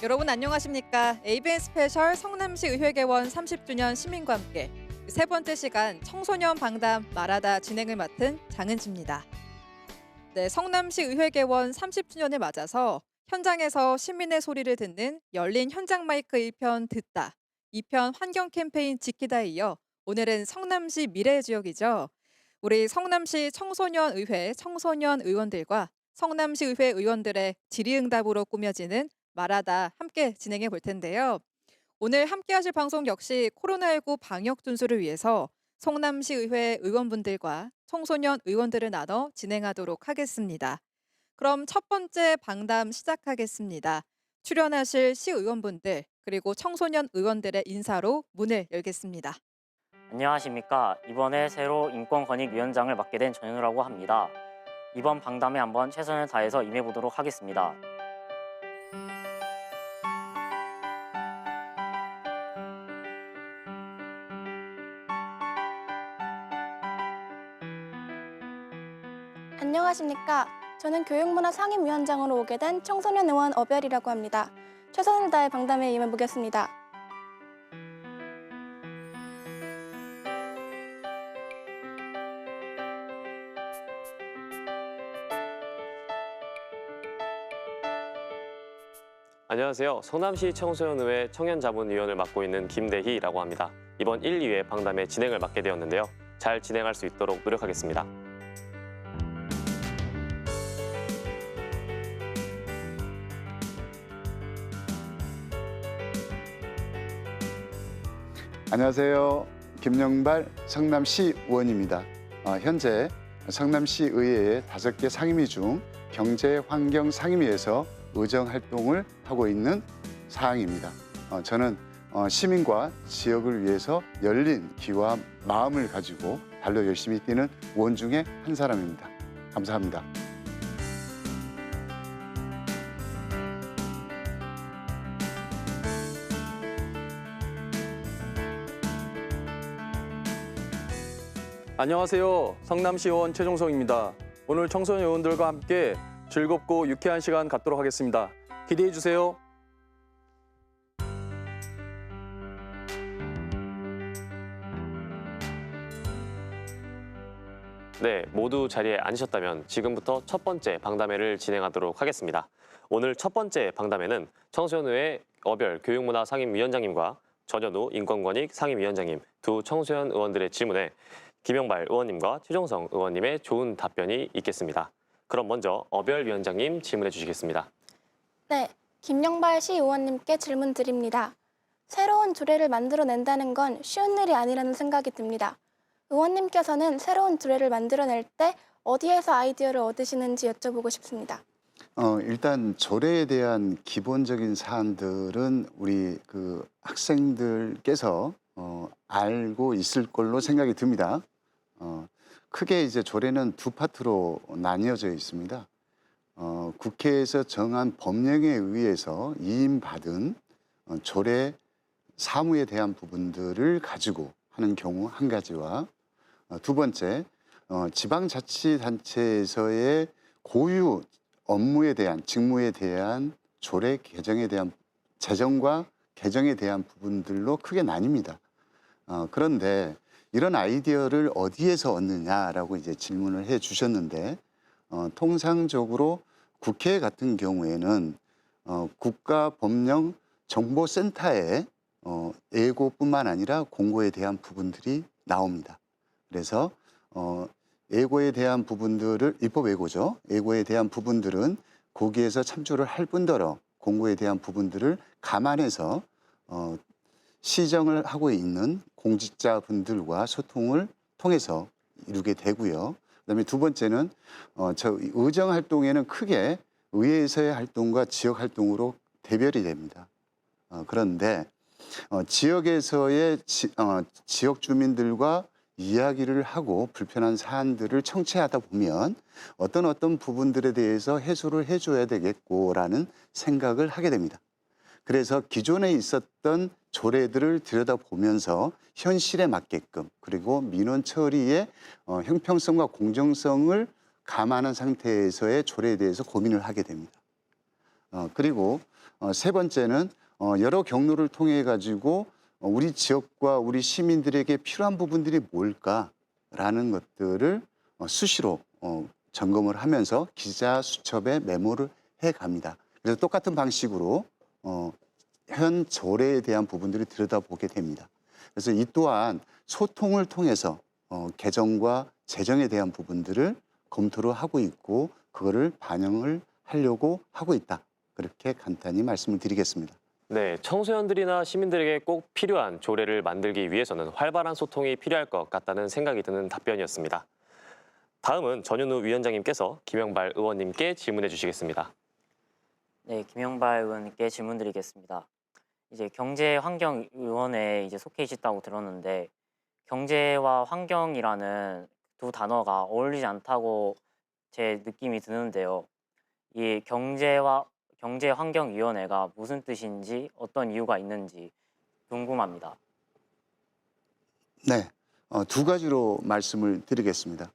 여러분 안녕하십니까? ABN 스페셜 성남시 의회개원 30주년 시민과 함께 세 번째 시간 청소년 방담 말하다 진행을 맡은 장은지입니다. 네, 성남시 의회개원 30주년을 맞아서 현장에서 시민의 소리를 듣는 열린 현장 마이크 1편 듣다, 2편 환경 캠페인 지키다에 이어 오늘은 성남시 미래 지역이죠. 우리 성남시 청소년 의회 청소년 의원들과 성남시 의회 의원들의 질의응답으로 꾸며지는 말하다 함께 진행해 볼 텐데요. 오늘 함께 하실 방송 역시 코로나19 방역 준수를 위해서 성남시 의회 의원분들과 청소년 의원들을 나눠 진행하도록 하겠습니다. 그럼 첫 번째 방담 시작하겠습니다. 출연하실 시의원분들 그리고 청소년 의원들의 인사로 문을 열겠습니다. 안녕하십니까. 이번에 새로 인권권익위원장을 맡게 된 전현우라고 합니다. 이번 방담에 한번 최선을 다해서 임해보도록 하겠습니다. 안녕하십니까. 저는 교육문화상임위원장으로 오게 된 청소년 의원 어별이라고 합니다. 최선을 다해 방담에 임해보겠습니다. 안녕하세요. 성남시 청소년의회 청년자문위원을 맡고 있는 김대희라고 합니다. 이번 1, 2회 방담의 진행을 맡게 되었는데요. 잘 진행할 수 있도록 노력하겠습니다. 안녕하세요. 김영발 성남시 의원입니다. 현재 성남시 의회의 5개 상임위 중 경제환경 상임위에서 의정 활동을 하고 있는 사항입니다. 저는 시민과 지역을 위해서 열린 귀와 마음을 가지고 발로 열심히 뛰는 의원 중에 한 사람입니다. 감사합니다. 안녕하세요. 성남시 의원 최종성입니다. 오늘 청소년 의원들과 함께 즐겁고 유쾌한 시간 갖도록 하겠습니다. 기대해 주세요. 네, 모두 자리에 앉으셨다면 지금부터 첫 번째 방담회를 진행하도록 하겠습니다. 오늘 첫 번째 방담회는 청소년의회 어별 교육문화상임위원장님과 전현우 인권권익 상임위원장님 두 청소년 의원들의 질문에 김영발 의원님과 최종성 의원님의 좋은 답변이 있겠습니다. 그럼 먼저 어별 위원장님 질문해 주시겠습니다. 네, 김영발 시의원님께 질문 드립니다. 새로운 조례를 만들어낸다는 건 쉬운 일이 아니라는 생각이 듭니다. 의원님께서는 새로운 조례를 만들어낼 때 어디에서 아이디어를 얻으시는지 여쭤보고 싶습니다. 일단 조례에 대한 기본적인 사안들은 우리 학생들께서 알고 있을 걸로 생각이 듭니다. 크게 이제 조례는 두 파트로 나뉘어져 있습니다. 국회에서 정한 법령에 의해서 이임받은 조례 사무에 대한 부분들을 가지고 하는 경우 한 가지와 두 번째, 지방자치단체에서의 고유 업무에 대한 직무에 대한 조례 개정에 대한 제정과 개정에 대한 부분들로 크게 나뉩니다. 그런데 이런 아이디어를 어디에서 얻느냐라고 이제 질문을 해 주셨는데 통상적으로 국회 같은 경우에는 국가법령정보센터에 예고뿐만 아니라 공고에 대한 부분들이 나옵니다. 그래서 예고에 대한 부분들을 입법 예고죠. 예고에 대한 부분들은 거기에서 참조를 할 뿐더러 공고에 대한 부분들을 감안해서 시정을 하고 있는 공직자분들과 소통을 통해서 이루게 되고요. 그다음에 두 번째는 의정 활동에는 크게 의회에서의 활동과 지역 활동으로 대별이 됩니다. 그런데 지역에서의 지역 주민들과 이야기를 하고 불편한 사안들을 청취하다 보면 어떤 부분들에 대해서 해소를 해줘야 되겠고라는 생각을 하게 됩니다. 그래서 기존에 있었던 조례들을 들여다보면서 현실에 맞게끔 그리고 민원 처리의 형평성과 공정성을 감안한 상태에서의 조례에 대해서 고민을 하게 됩니다. 그리고 세 번째는 여러 경로를 통해 가지고 우리 지역과 우리 시민들에게 필요한 부분들이 뭘까라는 것들을 수시로 점검을 하면서 기자 수첩에 메모를 해 갑니다. 그래서 똑같은 방식으로 현 조례에 대한 부분들을 들여다보게 됩니다. 그래서 이 또한 소통을 통해서 개정과 제정에 대한 부분들을 검토를 하고 있고 그거를 반영을 하려고 하고 있다. 그렇게 간단히 말씀을 드리겠습니다. 네, 청소년들이나 시민들에게 꼭 필요한 조례를 만들기 위해서는 활발한 소통이 필요할 것 같다는 생각이 드는 답변이었습니다. 다음은 전현우 위원장님께서 김영발 의원님께 질문해 주시겠습니다. 네, 김영발 의원님께 질문드리겠습니다. 이제 경제환경위원회에 속해 계시다고 들었는데 경제와 환경이라는 두 단어가 어울리지 않다고 제 느낌이 드는데요. 이 경제환경위원회가 무슨 뜻인지 어떤 이유가 있는지 궁금합니다. 네, 두 가지로 말씀을 드리겠습니다.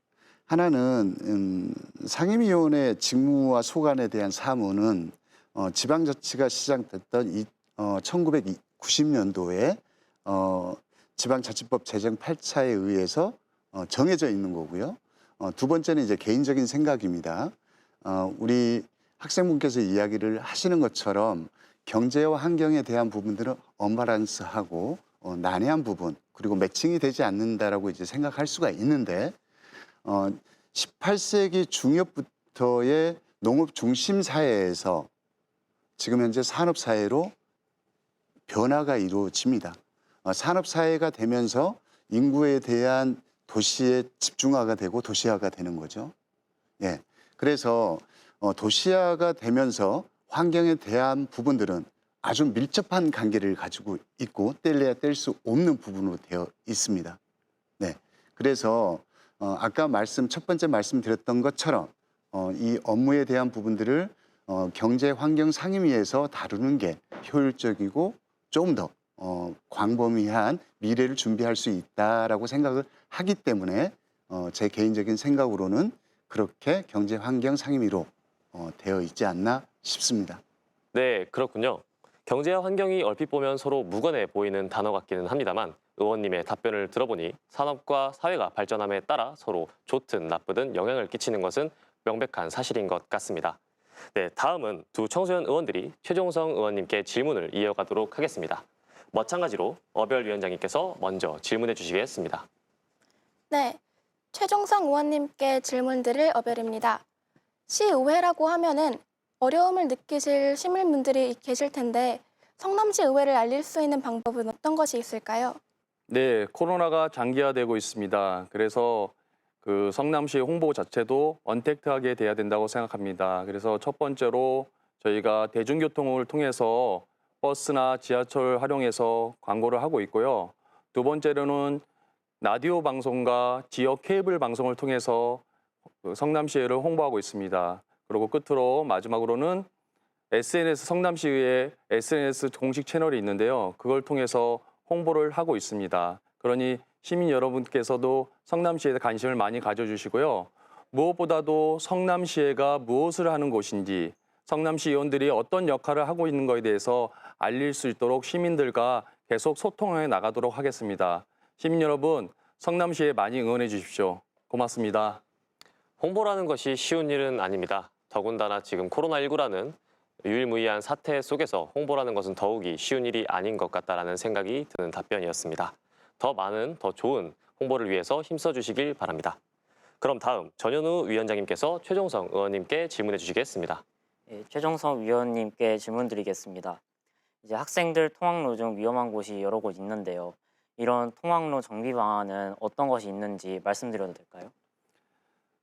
하나는 상임위원회 직무와 소관에 대한 사무는 지방자치가 시작됐던 1990년도에 지방자치법 제정 8차에 의해서 정해져 있는 거고요. 두 번째는 이제 개인적인 생각입니다. 우리 학생분께서 이야기를 하시는 것처럼 경제와 환경에 대한 부분들은 언밸런스하고 난해한 부분 그리고 매칭이 되지 않는다라고 이제 생각할 수가 있는데 18세기 중엽부터의 농업 중심 사회에서 지금 현재 산업 사회로 변화가 이루어집니다. 산업 사회가 되면서 인구에 대한 도시의 집중화가 되고 도시화가 되는 거죠. 예. 그래서 도시화가 되면서 환경에 대한 부분들은 아주 밀접한 관계를 가지고 있고 뗄래야 뗄 수 없는 부분으로 되어 있습니다. 네. 그래서 아까 첫 번째 말씀드렸던 것처럼 이 업무에 대한 부분들을 경제환경상임위에서 다루는 게 효율적이고 좀 더 광범위한 미래를 준비할 수 있다라고 생각을 하기 때문에 제 개인적인 생각으로는 그렇게 경제환경상임위로 되어 있지 않나 싶습니다. 네, 그렇군요. 경제와 환경이 얼핏 보면 서로 무관해 보이는 단어 같기는 합니다만 의원님의 답변을 들어보니 산업과 사회가 발전함에 따라 서로 좋든 나쁘든 영향을 끼치는 것은 명백한 사실인 것 같습니다. 네, 다음은 두 청소년 의원들이 최종성 의원님께 질문을 이어가도록 하겠습니다. 마찬가지로 어별 위원장님께서 먼저 질문해 주시겠습니다. 네, 최종성 의원님께 질문 드릴 어별입니다. 시의회라고 하면은 어려움을 느끼실 시민분들이 계실 텐데 성남시 의회를 알릴 수 있는 방법은 어떤 것이 있을까요? 네, 코로나가 장기화되고 있습니다. 그래서 그 성남시 홍보 자체도 언택트하게 돼야 된다고 생각합니다. 그래서 첫 번째로 저희가 대중교통을 통해서 버스나 지하철 활용해서 광고를 하고 있고요. 두 번째로는 라디오 방송과 지역 케이블 방송을 통해서 성남시의회를 홍보하고 있습니다. 그리고 끝으로 마지막으로는 성남시의회 SNS 공식 채널이 있는데요. 그걸 통해서 홍보를 하고 있습니다. 그러니 시민 여러분께서도 성남시에 관심을 많이 가져주시고요. 무엇보다도 성남시의회가 무엇을 하는 곳인지, 성남시 의원들이 어떤 역할을 하고 있는 것에 대해서 알릴 수 있도록 시민들과 계속 소통해 나가도록 하겠습니다. 시민 여러분, 성남시에 많이 응원해 주십시오. 고맙습니다. 홍보라는 것이 쉬운 일은 아닙니다. 더군다나 지금 코로나19라는 유일무이한 사태 속에서 홍보라는 것은 더욱이 쉬운 일이 아닌 것 같다라는 생각이 드는 답변이었습니다. 더 많은, 더 좋은 홍보를 위해서 힘써주시길 바랍니다. 그럼 다음 전현우 위원장님께서 최종성 의원님께 질문해 주시겠습니다. 네, 최종성 위원님께 질문드리겠습니다. 이제 학생들 통학로 중 위험한 곳이 여러 곳 있는데요. 이런 통학로 정비 방안은 어떤 것이 있는지 말씀드려도 될까요?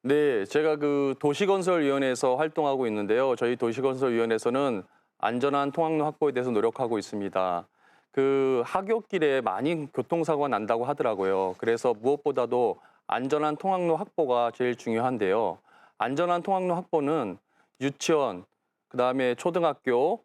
네, 제가 그 도시건설위원회에서 활동하고 있는데요. 저희 도시건설위원회에서는 안전한 통학로 확보에 대해서 노력하고 있습니다. 그 하굣길에 많이 교통사고가 난다고 하더라고요. 그래서 무엇보다도 안전한 통학로 확보가 제일 중요한데요. 안전한 통학로 확보는 유치원, 그다음에 초등학교,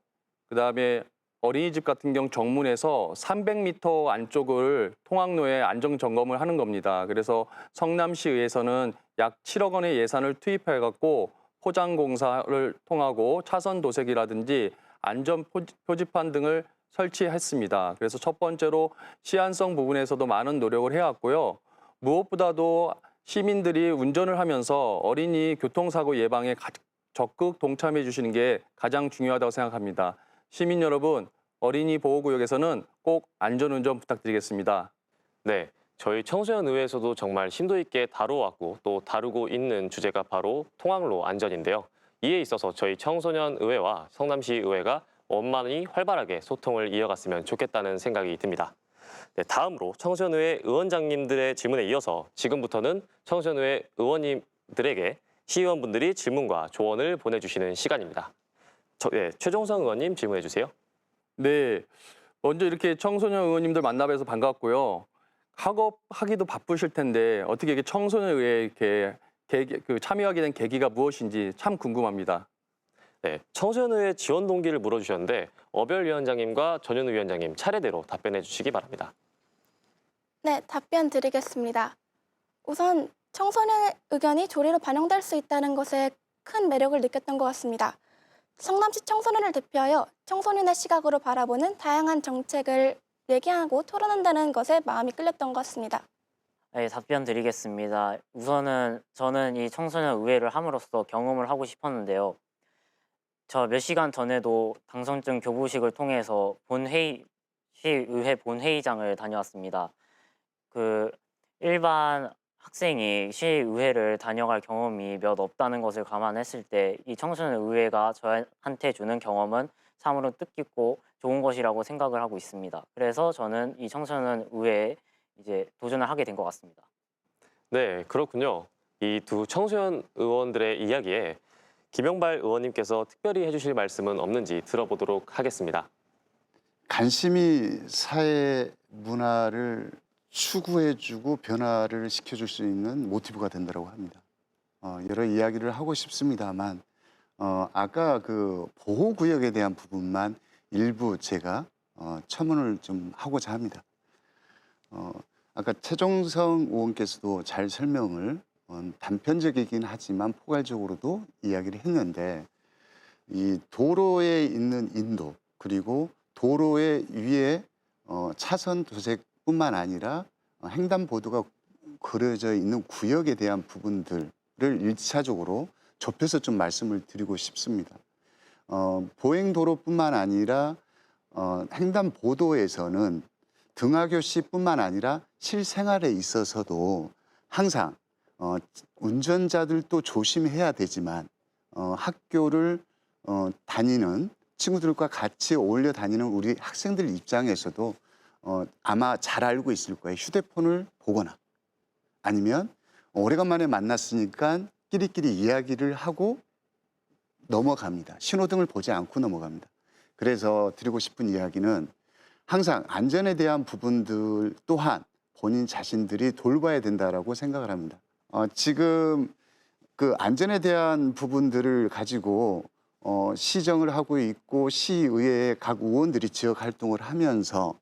그다음에 어린이집 같은 경우 정문에서 300m 안쪽을 통학로에 안전 점검을 하는 겁니다. 그래서 성남시의회에서는 약 7억 원의 예산을 투입해 갖고 포장 공사를 통하고 차선 도색이라든지 안전 표지판 등을 설치했습니다. 그래서 첫 번째로 시안성 부분에서도 많은 노력을 해왔고요. 무엇보다도 시민들이 운전을 하면서 어린이 교통사고 예방에 적극 동참해 주시는 게 가장 중요하다고 생각합니다. 시민 여러분, 어린이 보호구역에서는 꼭 안전운전 부탁드리겠습니다. 네, 저희 청소년 의회에서도 정말 심도 있게 다뤄왔고 또 다루고 있는 주제가 바로 통학로 안전인데요. 이에 있어서 저희 청소년 의회와 성남시 의회가 원만히 활발하게 소통을 이어갔으면 좋겠다는 생각이 듭니다. 네, 다음으로 청소년의회 의원장님들의 질문에 이어서 지금부터는 청소년의회 의원님들에게 시의원분들이 질문과 조언을 보내주시는 시간입니다. 최종성 의원님 질문해 주세요. 네, 먼저 이렇게 청소년 의원님들 만나뵈서 반갑고요. 학업하기도 바쁘실 텐데 어떻게 이렇게 청소년 의회에 이렇게 참여하게 된 계기가 무엇인지 참 궁금합니다. 네, 청소년의회 지원 동기를 물어주셨는데 어별 위원장님과 전현우 위원장님 차례대로 답변해 주시기 바랍니다. 네, 답변 드리겠습니다. 우선 청소년의 의견이 조리로 반영될 수 있다는 것에 큰 매력을 느꼈던 것 같습니다. 성남시 청소년을 대표하여 청소년의 시각으로 바라보는 다양한 정책을 얘기하고 토론한다는 것에 마음이 끌렸던 것 같습니다. 네, 답변 드리겠습니다. 우선은 저는 이 청소년 의회를 함으로써 경험을 하고 싶었는데요. 저 몇 시간 전에도 당선증 교부식을 통해서 시의회 본회의장을 다녀왔습니다. 일반 학생이 시의회를 다녀갈 경험이 몇 없다는 것을 감안했을 때 이 청소년 의회가 저한테 주는 경험은 참으로 뜻깊고 좋은 것이라고 생각을 하고 있습니다. 그래서 저는 이 청소년 의회에 이제 도전을 하게 된 것 같습니다. 네, 그렇군요. 이 두 청소년 의원들의 이야기에 김영발 의원님께서 특별히 해주실 말씀은 없는지 들어보도록 하겠습니다. 관심이 사회 문화를 추구해주고 변화를 시켜줄 수 있는 모티브가 된다고 합니다. 여러 이야기를 하고 싶습니다만 아까 그 보호구역에 대한 부분만 일부 제가 첨언을 좀 하고자 합니다. 아까 최종성 의원께서도 잘 설명을 단편적이긴 하지만 포괄적으로도 이야기를 했는데 이 도로에 있는 인도 그리고 도로의 위에 차선 도색뿐만 아니라 횡단보도가 그려져 있는 구역에 대한 부분들을 일차적으로 좁혀서 좀 말씀을 드리고 싶습니다. 보행도로뿐만 아니라 횡단보도에서는 등하교시뿐만 아니라 실생활에 있어서도 항상 운전자들도 조심해야 되지만 학교를 다니는 친구들과 같이 어울려 다니는 우리 학생들 입장에서도 아마 잘 알고 있을 거예요. 휴대폰을 보거나 아니면 오래간만에 만났으니까 끼리끼리 이야기를 하고 넘어갑니다. 신호등을 보지 않고 넘어갑니다. 그래서 드리고 싶은 이야기는 항상 안전에 대한 부분들 또한 본인 자신들이 돌봐야 된다라고 생각을 합니다. 지금 그 안전에 대한 부분들을 가지고 시정을 하고 있고 시의회의 각 의원들이 지역 활동을 하면서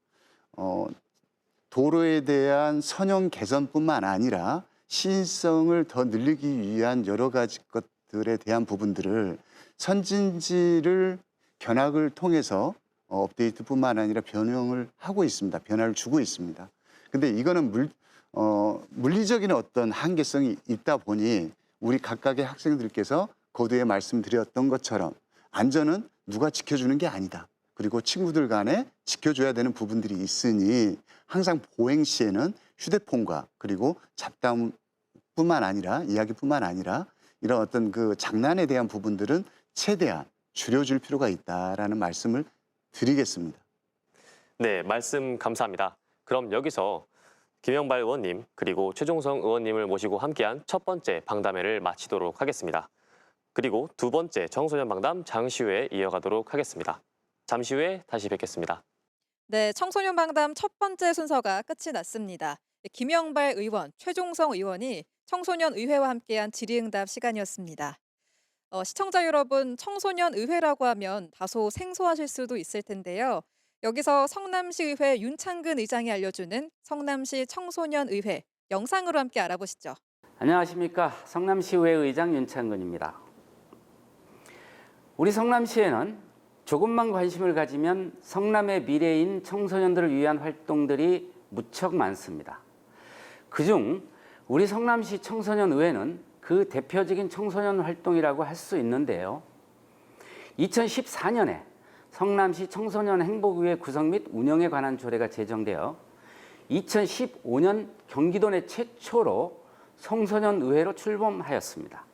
도로에 대한 선형 개선뿐만 아니라 시인성을 더 늘리기 위한 여러 가지 것들에 대한 부분들을 선진지를 견학을 통해서 업데이트뿐만 아니라 변형을 하고 있습니다. 변화를 주고 있습니다. 근데 이거는 물리적인 어떤 한계성이 있다 보니 우리 각각의 학생들께서 거두에 말씀드렸던 것처럼 안전은 누가 지켜주는 게 아니다. 그리고 친구들 간에 지켜줘야 되는 부분들이 있으니 항상 보행 시에는 휴대폰과 그리고 잡담뿐만 아니라 이야기뿐만 아니라 이런 어떤 그 장난에 대한 부분들은 최대한 줄여줄 필요가 있다라는 말씀을 드리겠습니다. 네, 말씀 감사합니다. 그럼 여기서 김영발 의원님 그리고 최종성 의원님을 모시고 함께한 첫 번째 방담회를 마치도록 하겠습니다. 그리고 두 번째 청소년 방담 잠시 후에 이어가도록 하겠습니다. 잠시 후에 다시 뵙겠습니다. 네, 청소년 방담 첫 번째 순서가 끝이 났습니다. 김영발 의원, 최종성 의원이 청소년 의회와 함께한 질의응답 시간이었습니다. 시청자 여러분, 청소년 의회라고 하면 다소 생소하실 수도 있을 텐데요. 여기서 성남시의회 윤창근 의장이 알려주는 성남시 청소년의회 영상으로 함께 알아보시죠. 안녕하십니까. 성남시의회 의장 윤창근입니다. 우리 성남시에는 조금만 관심을 가지면 성남의 미래인 청소년들을 위한 활동들이 무척 많습니다. 그중 우리 성남시 청소년의회는 그 대표적인 청소년 활동이라고 할 수 있는데요. 2014년에 성남시 청소년 행복의회 구성 및 운영에 관한 조례가 제정되어 2015년 경기도 내 최초로 청소년의회로 출범하였습니다.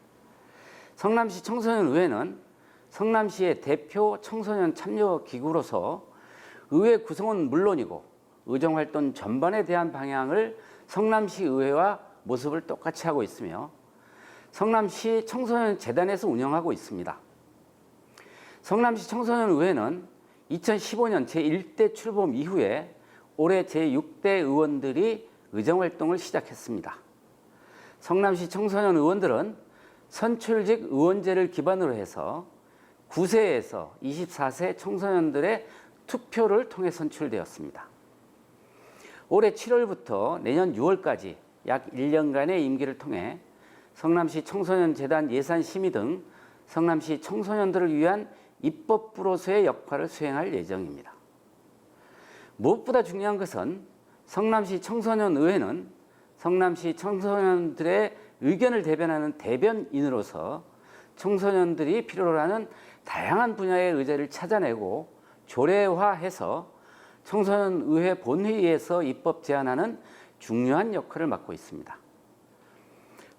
성남시 청소년의회는 성남시의 대표 청소년 참여 기구로서 의회 구성은 물론이고 의정활동 전반에 대한 방향을 성남시 의회와 모습을 똑같이 하고 있으며 성남시 청소년 재단에서 운영하고 있습니다. 성남시 청소년의회는 2015년 제1대 출범 이후에 올해 제6대 의원들이 의정활동을 시작했습니다. 성남시 청소년 의원들은 선출직 의원제를 기반으로 해서 9세에서 24세 청소년들의 투표를 통해 선출되었습니다. 올해 7월부터 내년 6월까지 약 1년간의 임기를 통해 성남시 청소년재단 예산 심의 등 성남시 청소년들을 위한 입법부로서의 역할을 수행할 예정입니다. 무엇보다 중요한 것은 성남시 청소년의회는 성남시 청소년들의 의견을 대변하는 대변인으로서 청소년들이 필요로 하는 다양한 분야의 의제를 찾아내고 조례화해서 청소년의회 본회의에서 입법 제안하는 중요한 역할을 맡고 있습니다.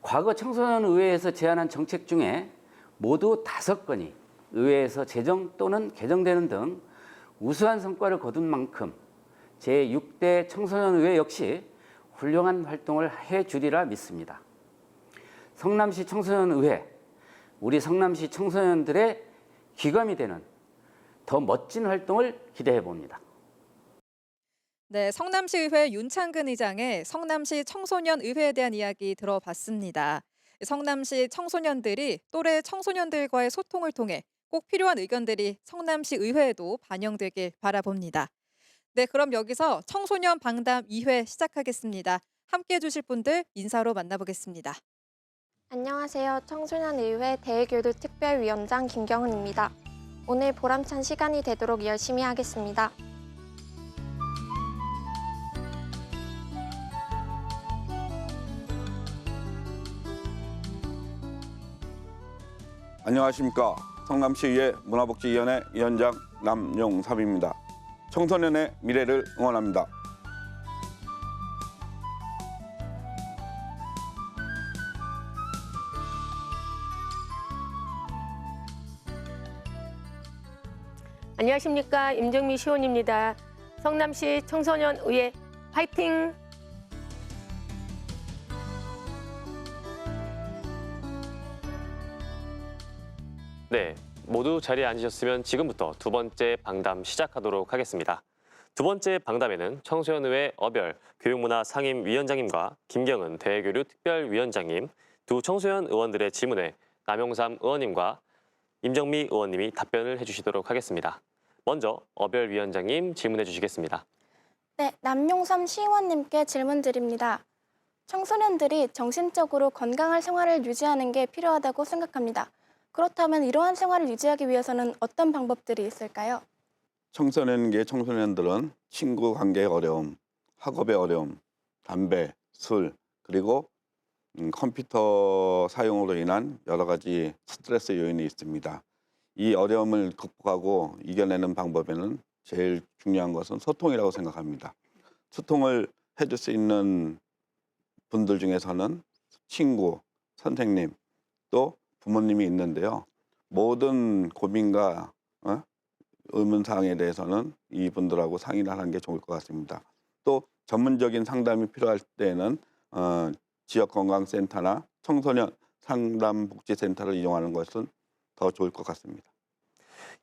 과거 청소년의회에서 제안한 정책 중에 모두 5건이 의회에서 제정 또는 개정되는 등 우수한 성과를 거둔 만큼 제6대 청소년의회 역시 훌륭한 활동을 해주리라 믿습니다. 성남시 청소년의회, 우리 성남시 청소년들의 귀감이 되는 더 멋진 활동을 기대해 봅니다. 네, 성남시의회 윤창근 의장의 성남시 청소년의회에 대한 이야기 들어봤습니다. 성남시 청소년들이 또래 청소년들과의 소통을 통해 꼭 필요한 의견들이 성남시 의회에도 반영되길 바라봅니다. 네, 그럼 여기서 청소년 방담 2회 시작하겠습니다. 함께해 주실 분들 인사로 만나보겠습니다. 안녕하세요. 청소년의회 대외교류 특별위원장 김경은입니다. 오늘 보람찬 시간이 되도록 열심히 하겠습니다. 안녕하십니까. 성남시의회 문화복지위원회 위원장 남용섭입니다. 청소년의 미래를 응원합니다. 안녕하십니까. 임정미 시원입니다. 성남시 청소년의회 화이팅! 네, 모두 자리에 앉으셨으면 지금부터 두 번째 방담 시작하도록 하겠습니다. 두 번째 방담에는 청소년의회 어별 교육문화 상임위원장님과 김경은 대외교류 특별위원장님, 두 청소년 의원들의 질문에 남용삼 의원님과 임정미 의원님이 답변을 해주시도록 하겠습니다. 먼저 어별 위원장님 질문해 주시겠습니다. 네, 남용삼 시의원님께 질문 드립니다. 청소년들이 정신적으로 건강한 생활을 유지하는 게 필요하다고 생각합니다. 그렇다면 이러한 생활을 유지하기 위해서는 어떤 방법들이 있을까요? 청소년들은 친구 관계의 어려움, 학업의 어려움, 담배, 술, 그리고 컴퓨터 사용으로 인한 여러 가지 스트레스 요인이 있습니다. 이 어려움을 극복하고 이겨내는 방법에는 제일 중요한 것은 소통이라고 생각합니다. 소통을 해줄 수 있는 분들 중에서는 친구, 선생님, 또 부모님이 있는데요. 모든 고민과 의문사항에 대해서는 이분들하고 상의를 하는 게 좋을 것 같습니다. 또 전문적인 상담이 필요할 때는 지역건강센터나 청소년 상담복지센터를 이용하는 것은 더 좋을 것 같습니다.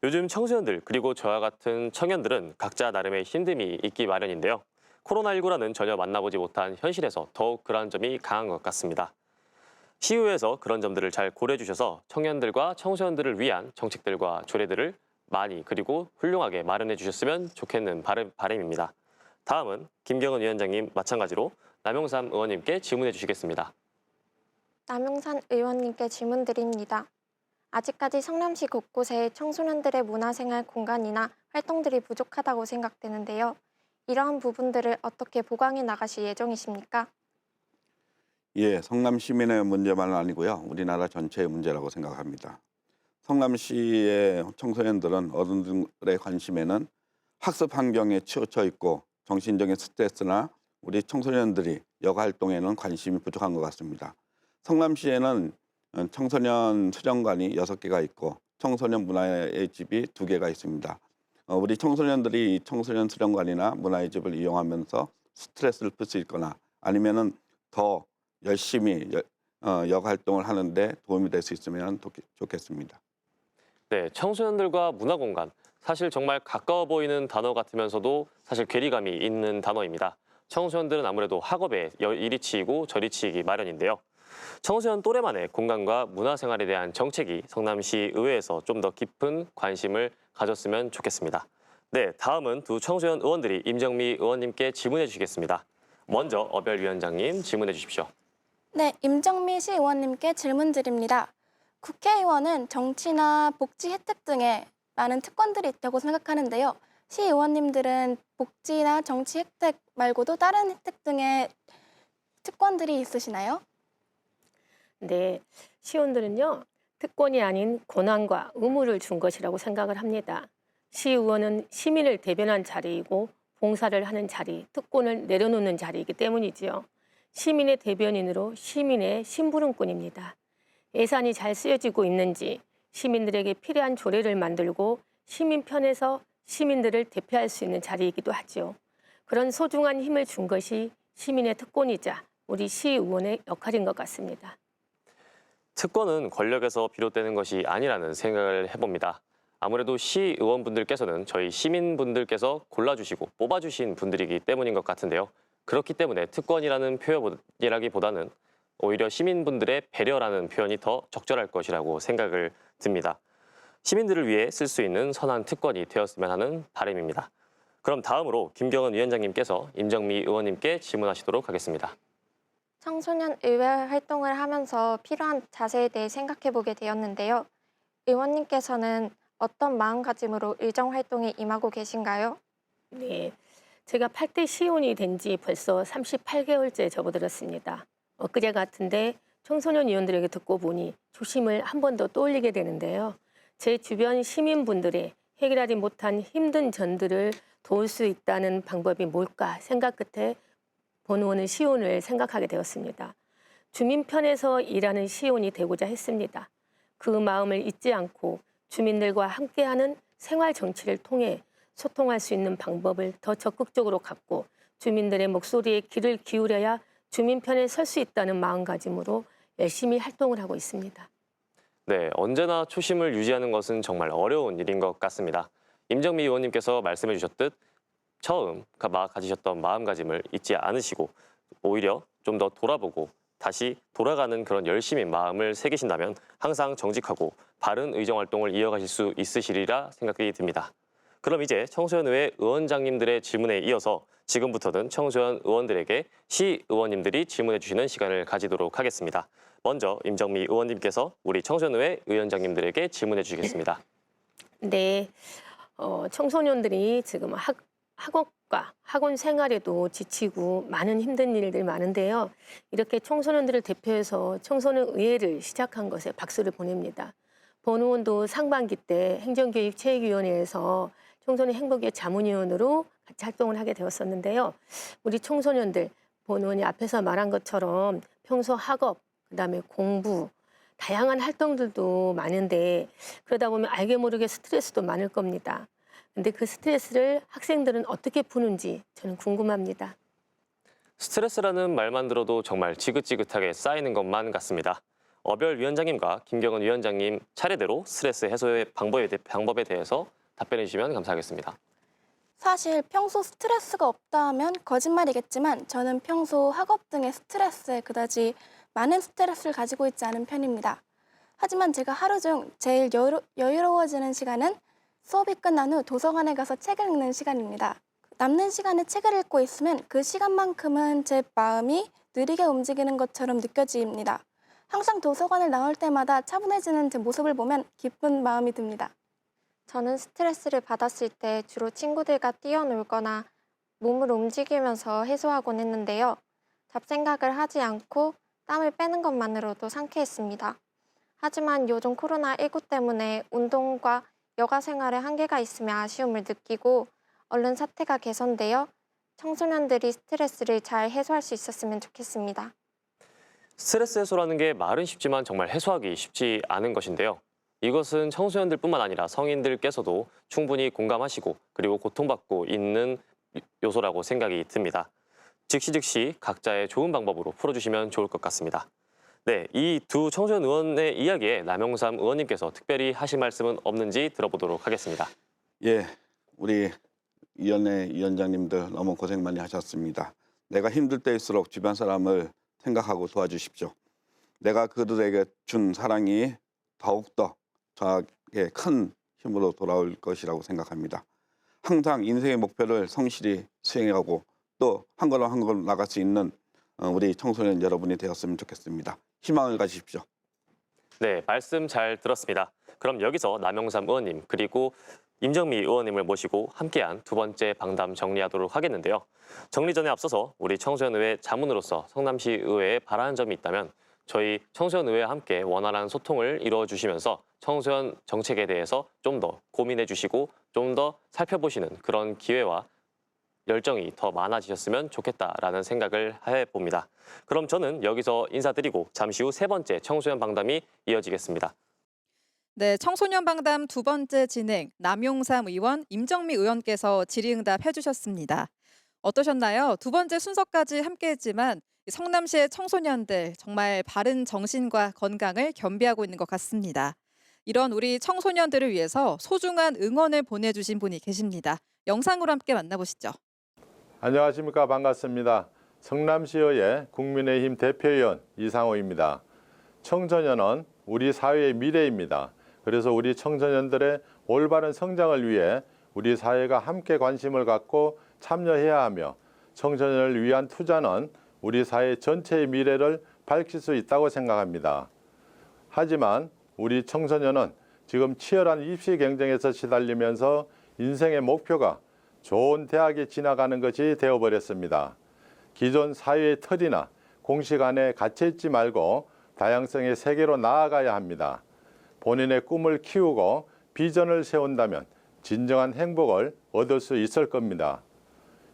요즘 청소년들 그리고 저와 같은 청년들은 각자 나름의 힘듦이 있기 마련인데요. 코로나19라는 전혀 만나보지 못한 현실에서 더욱 그런 점이 강한 것 같습니다. 시의회에서 그런 점들을 잘 고려해 주셔서 청년들과 청소년들을 위한 정책들과 조례들을 많이 그리고 훌륭하게 마련해 주셨으면 좋겠는 바람입니다. 다음은 김경은 위원장님 마찬가지로 남용삼 의원님께 질문해 주시겠습니다. 남용산 의원님께 질문 드립니다. 아직까지 성남시 곳곳에 청소년들의 문화생활 공간이나 활동들이 부족하다고 생각되는데요. 이러한 부분들을 어떻게 보강해 나가실 예정이십니까? 예, 성남 시민의 문제만은 아니고요. 우리나라 전체의 문제라고 생각합니다. 성남시의 청소년들은 어른들의 관심에는 학습 환경에 치우쳐 있고 정신적인 스트레스나 우리 청소년들이 여가 활동에는 관심이 부족한 것 같습니다. 성남시에는 청소년 수련관이 6개가 있고 청소년 문화의 집이 2개가 있습니다. 우리 청소년들이 이 청소년 수련관이나 문화의 집을 이용하면서 스트레스를 풀 수 있거나 아니면은 더 열심히 여가 활동을 하는데 도움이 될 수 있으면 좋겠습니다. 네, 청소년들과 문화공간. 사실 정말 가까워 보이는 단어 같으면서도 사실 괴리감이 있는 단어입니다. 청소년들은 아무래도 학업에 이리 치이고 저리 치이기 마련인데요. 청소년 또래만의 공간과 문화생활에 대한 정책이 성남시 의회에서 좀 더 깊은 관심을 가졌으면 좋겠습니다. 네, 다음은 두 청소년 의원들이 임정미 의원님께 질문해 주시겠습니다. 먼저 어별 위원장님 질문해 주십시오. 네, 임정미 시 의원님께 질문 드립니다. 국회의원은 정치나 복지 혜택 등에 많은 특권들이 있다고 생각하는데요. 시 의원님들은 복지나 정치 혜택 말고도 다른 혜택 등의 특권들이 있으시나요? 네, 시의원들은요, 특권이 아닌 권한과 의무를 준 것이라고 생각을 합니다. 시의원은 시민을 대변한 자리이고 봉사를 하는 자리, 특권을 내려놓는 자리이기 때문이지요. 시민의 대변인으로 시민의 심부름꾼입니다. 예산이 잘 쓰여지고 있는지 시민들에게 필요한 조례를 만들고 시민 편에서 시민들을 대표할 수 있는 자리이기도 하죠. 그런 소중한 힘을 준 것이 시민의 특권이자 우리 시의원의 역할인 것 같습니다. 특권은 권력에서 비롯되는 것이 아니라는 생각을 해봅니다. 아무래도 시의원분들께서는 저희 시민분들께서 골라주시고 뽑아주신 분들이기 때문인 것 같은데요. 그렇기 때문에 특권이라는 표현이라기보다는 오히려 시민분들의 배려라는 표현이 더 적절할 것이라고 생각을 듭니다. 시민들을 위해 쓸 수 있는 선한 특권이 되었으면 하는 바람입니다. 그럼 다음으로 김경은 위원장님께서 임정미 의원님께 질문하시도록 하겠습니다. 청소년 의회 활동을 하면서 필요한 자세에 대해 생각해 보게 되었는데요. 의원님께서는 어떤 마음가짐으로 의정 활동에 임하고 계신가요? 네, 제가 8대 시의원이 된 지 벌써 38개월째 접어들었습니다. 엊그제 같은데 청소년 의원들에게 듣고 보니 초심을 한 번 더 떠올리게 되는데요. 제 주변 시민분들의 해결하지 못한 힘든 전들을 도울 수 있다는 방법이 뭘까 생각 끝에 본의원은 시의원을 생각하게 되었습니다. 주민 편에서 일하는 시의원이 되고자 했습니다. 그 마음을 잊지 않고 주민들과 함께하는 생활 정치를 통해 소통할 수 있는 방법을 더 적극적으로 갖고 주민들의 목소리에 귀를 기울여야 주민 편에 설 수 있다는 마음가짐으로 열심히 활동을 하고 있습니다. 네, 언제나 초심을 유지하는 것은 정말 어려운 일인 것 같습니다. 임정미 의원님께서 말씀해 주셨듯 처음 가지셨던 마음가짐을 잊지 않으시고 오히려 좀 더 돌아보고 다시 돌아가는 그런 열심인 마음을 새기신다면 항상 정직하고 바른 의정활동을 이어가실 수 있으시리라 생각이 듭니다. 그럼 이제 청소년의회 의원장님들의 질문에 이어서 지금부터는 청소년 의원들에게 시의원님들이 질문해 주시는 시간을 가지도록 하겠습니다. 먼저 임정미 의원님께서 우리 청소년의회 의원장님들에게 질문해 주시겠습니다. 네, 청소년들이 지금 학업과 학원 생활에도 지치고 많은 힘든 일들 많은데요. 이렇게 청소년들을 대표해서 청소년의회를 시작한 것에 박수를 보냅니다. 본의원도 상반기 때 행정교육체육위원회에서 청소년 행복의 자문위원으로 같이 활동을 하게 되었었는데요. 우리 청소년들, 본의원이 앞에서 말한 것처럼 평소 학업, 그다음에 공부, 다양한 활동들도 많은데 그러다 보면 알게 모르게 스트레스도 많을 겁니다. 근데 그 스트레스를 학생들은 어떻게 푸는지 저는 궁금합니다. 스트레스라는 말만 들어도 정말 지긋지긋하게 쌓이는 것만 같습니다. 어별 위원장님과 김경은 위원장님 차례대로 스트레스 해소의 방법에 대해서 답변해 주시면 감사하겠습니다. 사실 평소 스트레스가 없다 하면 거짓말이겠지만 저는 평소 학업 등의 스트레스에 그다지 많은 스트레스를 가지고 있지 않은 편입니다. 하지만 제가 하루 중 제일 여유로워지는 시간은 수업이 끝난 후 도서관에 가서 책을 읽는 시간입니다. 남는 시간에 책을 읽고 있으면 그 시간만큼은 제 마음이 느리게 움직이는 것처럼 느껴집니다. 항상 도서관을 나올 때마다 차분해지는 제 모습을 보면 기쁜 마음이 듭니다. 저는 스트레스를 받았을 때 주로 친구들과 뛰어놀거나 몸을 움직이면서 해소하곤 했는데요. 잡생각을 하지 않고 땀을 빼는 것만으로도 상쾌했습니다. 하지만 요즘 코로나19 때문에 운동과 여가 생활에 한계가 있으며 아쉬움을 느끼고 얼른 사태가 개선되어 청소년들이 스트레스를 잘 해소할 수 있었으면 좋겠습니다. 스트레스 해소라는 게 말은 쉽지만 정말 해소하기 쉽지 않은 것인데요. 이것은 청소년들뿐만 아니라 성인들께서도 충분히 공감하시고 그리고 고통받고 있는 요소라고 생각이 듭니다. 즉시 각자의 좋은 방법으로 풀어주시면 좋을 것 같습니다. 네, 이 두 청소년 의원의 이야기에 남영삼 의원님께서 특별히 하실 말씀은 없는지 들어보도록 하겠습니다. 예, 우리 위원회 위원장님들 너무 고생 많이 하셨습니다. 내가 힘들 때일수록 주변 사람을 생각하고 도와주십시오. 내가 그들에게 준 사랑이 더욱더 저에게 큰 힘으로 돌아올 것이라고 생각합니다. 항상 인생의 목표를 성실히 수행하고 또 한 걸음 한 걸음 나갈 수 있는 우리 청소년 여러분이 되었으면 좋겠습니다. 희망을 가지십시오. 네, 말씀 잘 들었습니다. 그럼 여기서 남영삼 의원님 그리고 임정미 의원님을 모시고 함께한 두 번째 방담 정리하도록 하겠는데요. 정리 전에 앞서서 우리 청소년의회 자문으로서 성남시의회에 바라는 점이 있다면 저희 청소년의회와 함께 원활한 소통을 이루어 주시면서 청소년 정책에 대해서 좀 더 고민해 주시고 좀 더 살펴보시는 그런 기회와 열정이 더 많아지셨으면 좋겠다라는 생각을 해봅니다. 그럼 저는 여기서 인사드리고 잠시 후 세 번째 청소년 방담이 이어지겠습니다. 네, 청소년 방담 두 번째 진행 남용삼 의원, 임정미 의원께서 질의응답 해주셨습니다. 어떠셨나요? 두 번째 순서까지 함께했지만 성남시의 청소년들 정말 바른 정신과 건강을 겸비하고 있는 것 같습니다. 이런 우리 청소년들을 위해서 소중한 응원을 보내주신 분이 계십니다. 영상으로 함께 만나보시죠. 안녕하십니까. 반갑습니다. 성남시의회 국민의힘 대표위원 이상호입니다. 청소년은 우리 사회의 미래입니다. 그래서 우리 청소년들의 올바른 성장을 위해 우리 사회가 함께 관심을 갖고 참여해야 하며 청소년을 위한 투자는 우리 사회 전체의 미래를 밝힐 수 있다고 생각합니다. 하지만 우리 청소년은 지금 치열한 입시 경쟁에서 시달리면서 인생의 목표가 좋은 대학에 진학하는 것이 되어버렸습니다. 기존 사회의 틀이나 공식 안에 갇혀있지 말고 다양성의 세계로 나아가야 합니다. 본인의 꿈을 키우고 비전을 세운다면 진정한 행복을 얻을 수 있을 겁니다.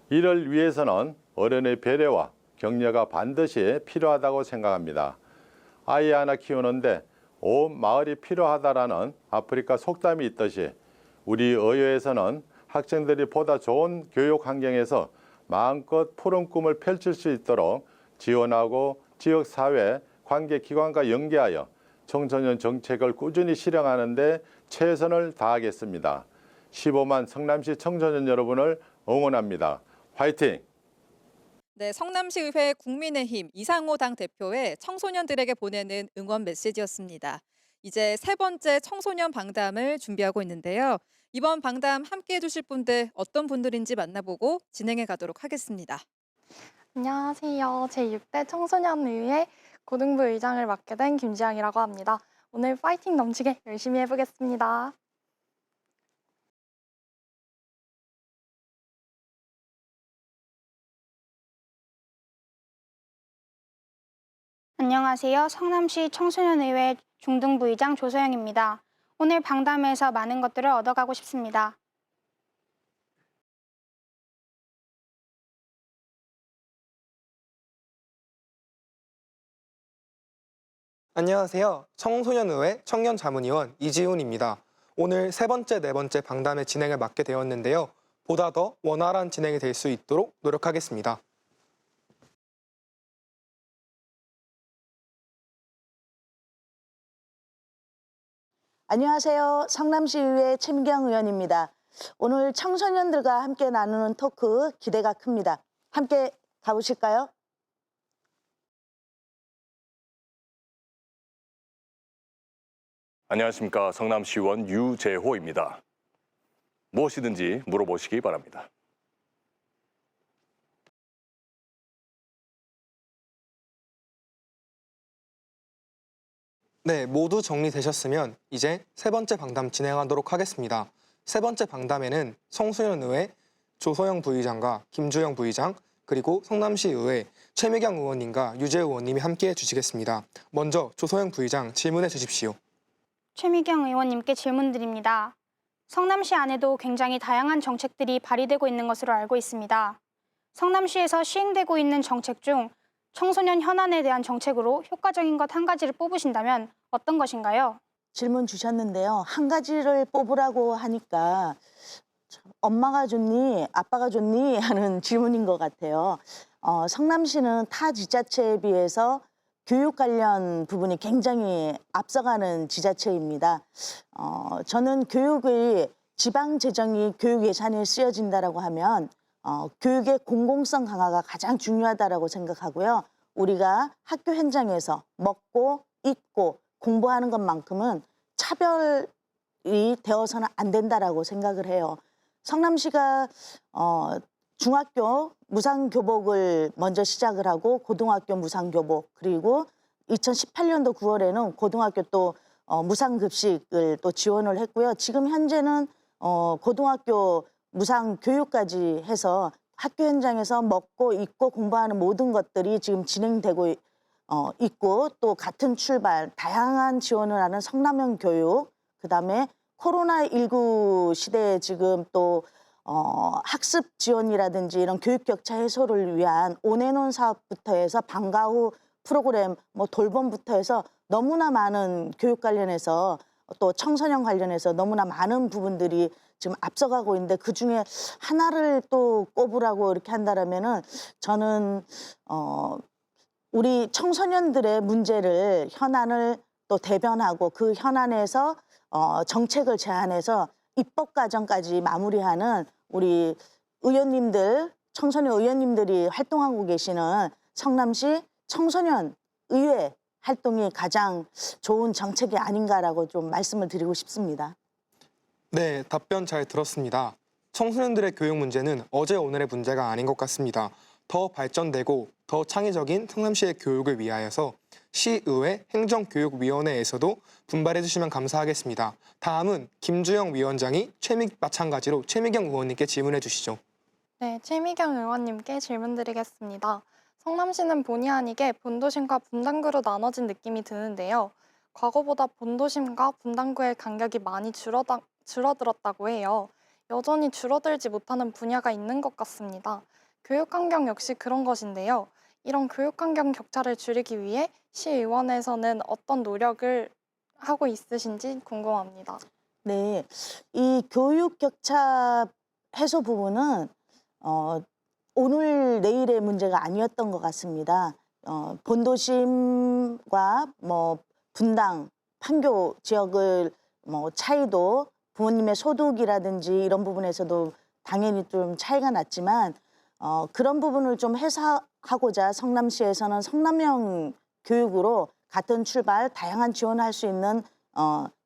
이를 위해서는 어른의 배려와 격려가 반드시 필요하다고 생각합니다. 아이 하나 키우는데 온 마을이 필요하다라는 아프리카 속담이 있듯이 우리 의회에서는 학생들이 보다 좋은 교육 환경에서 마음껏 푸른 꿈을 펼칠 수 있도록 지원하고 지역사회 관계기관과 연계하여 청소년 정책을 꾸준히 실행하는 데 최선을 다하겠습니다. 15만 성남시 청소년 여러분을 응원합니다. 화이팅! 네, 성남시의회 국민의힘 이상호 당대표의 청소년들에게 보내는 응원 메시지였습니다. 이제 세 번째 청소년 방담을 준비하고 있는데요. 이번 방담 함께해 주실 분들 어떤 분들인지 만나보고 진행해 가도록 하겠습니다. 안녕하세요. 제6대 청소년의회 고등부 의장을 맡게 된 김지향이라고 합니다. 오늘 파이팅 넘치게 열심히 해보겠습니다. 안녕하세요. 성남시 청소년의회 중등부의장 조소영입니다. 오늘 방담에서 많은 것들을 얻어가고 싶습니다. 안녕하세요. 청소년의회 청년자문위원 이지훈입니다. 오늘 세 번째, 네 번째 방담의 진행을 맡게 되었는데요. 보다 더 원활한 진행이 될 수 있도록 노력하겠습니다. 안녕하세요. 성남시의회 최민경 의원입니다. 오늘 청소년들과 함께 나누는 토크 기대가 큽니다. 함께 가보실까요? 안녕하십니까. 성남시의원 유재호입니다. 무엇이든지 물어보시기 바랍니다. 네, 모두 정리되셨으면 이제 세 번째 방담 진행하도록 하겠습니다. 세 번째 방담에는 청소년의회 조소영 부의장과 김주영 부의장, 그리고 성남시의회 최미경 의원님과 유재우 의원님이 함께해 주시겠습니다. 먼저 조소영 부의장 질문해 주십시오. 최미경 의원님께 질문드립니다. 성남시 안에도 굉장히 다양한 정책들이 발의되고 있는 것으로 알고 있습니다. 성남시에서 시행되고 있는 정책 중 청소년 현안에 대한 정책으로 효과적인 것 한 가지를 뽑으신다면 어떤 것인가요? 질문 주셨는데요. 한 가지를 뽑으라고 하니까 엄마가 좋니 아빠가 좋니 하는 질문인 것 같아요. 성남시는 타 지자체에 비해서 교육 관련 부분이 굉장히 앞서가는 지자체입니다. 저는 교육의 지방 재정이 교육 예산에 쓰여진다라고 하면 교육의 공공성 강화가 가장 중요하다라고 생각하고요. 우리가 학교 현장에서 먹고 입고 공부하는 것만큼은 차별이 되어서는 안 된다라고 생각을 해요. 성남시가 중학교 무상교복을 먼저 시작을 하고 고등학교 무상교복, 그리고 2018년도 9월에는 고등학교 또 무상급식을 또 지원을 했고요. 지금 현재는 고등학교 무상교육까지 해서 학교 현장에서 먹고 입고 공부하는 모든 것들이 지금 진행되고 있고, 또 같은 출발, 다양한 지원을 하는 성남형 교육, 그다음에 코로나19 시대에 지금 또 학습 지원이라든지 이런 교육 격차 해소를 위한 온앤온 사업부터 해서 방과 후 프로그램, 뭐 돌봄부터 해서 너무나 많은 교육 관련해서 또 청소년 관련해서 너무나 많은 부분들이 지금 앞서가고 있는데, 그중에 하나를 또 꼽으라고 이렇게 한다면은 저는 우리 청소년들의 문제를, 현안을 또 대변하고 그 현안에서 정책을 제안해서 입법 과정까지 마무리하는 우리 의원님들, 청소년 의원님들이 활동하고 계시는 성남시 청소년 의회 활동이 가장 좋은 정책이 아닌가라고 좀 말씀을 드리고 싶습니다. 네, 답변 잘 들었습니다. 청소년들의 교육 문제는 어제 오늘의 문제가 아닌 것 같습니다. 더 발전되고 더 창의적인 성남시의 교육을 위하여서 시의회 행정교육위원회에서도 분발해 주시면 감사하겠습니다. 다음은 김주영 위원장이 마찬가지로 최미경 의원님께 질문해 주시죠. 네, 최미경 의원님께 질문드리겠습니다. 성남시는 본의 아니게 본도심과 분당구로 나눠진 느낌이 드는데요. 과거보다 본도심과 분당구의 간격이 많이 줄어들었다고 해요. 여전히 줄어들지 못하는 분야가 있는 것 같습니다. 교육환경 역시 그런 것인데요. 이런 교육환경 격차를 줄이기 위해 시의원에서는 어떤 노력을 하고 있으신지 궁금합니다. 네, 이 교육 격차 해소 부분은 오늘 내일의 문제가 아니었던 것 같습니다. 본도심과 뭐 분당, 판교 지역을 뭐 차이도 부모님의 소득이라든지 이런 부분에서도 당연히 좀 차이가 났지만 그런 부분을 좀 해소하고자 성남시에서는 성남형 교육으로 같은 출발, 다양한 지원을 할 수 있는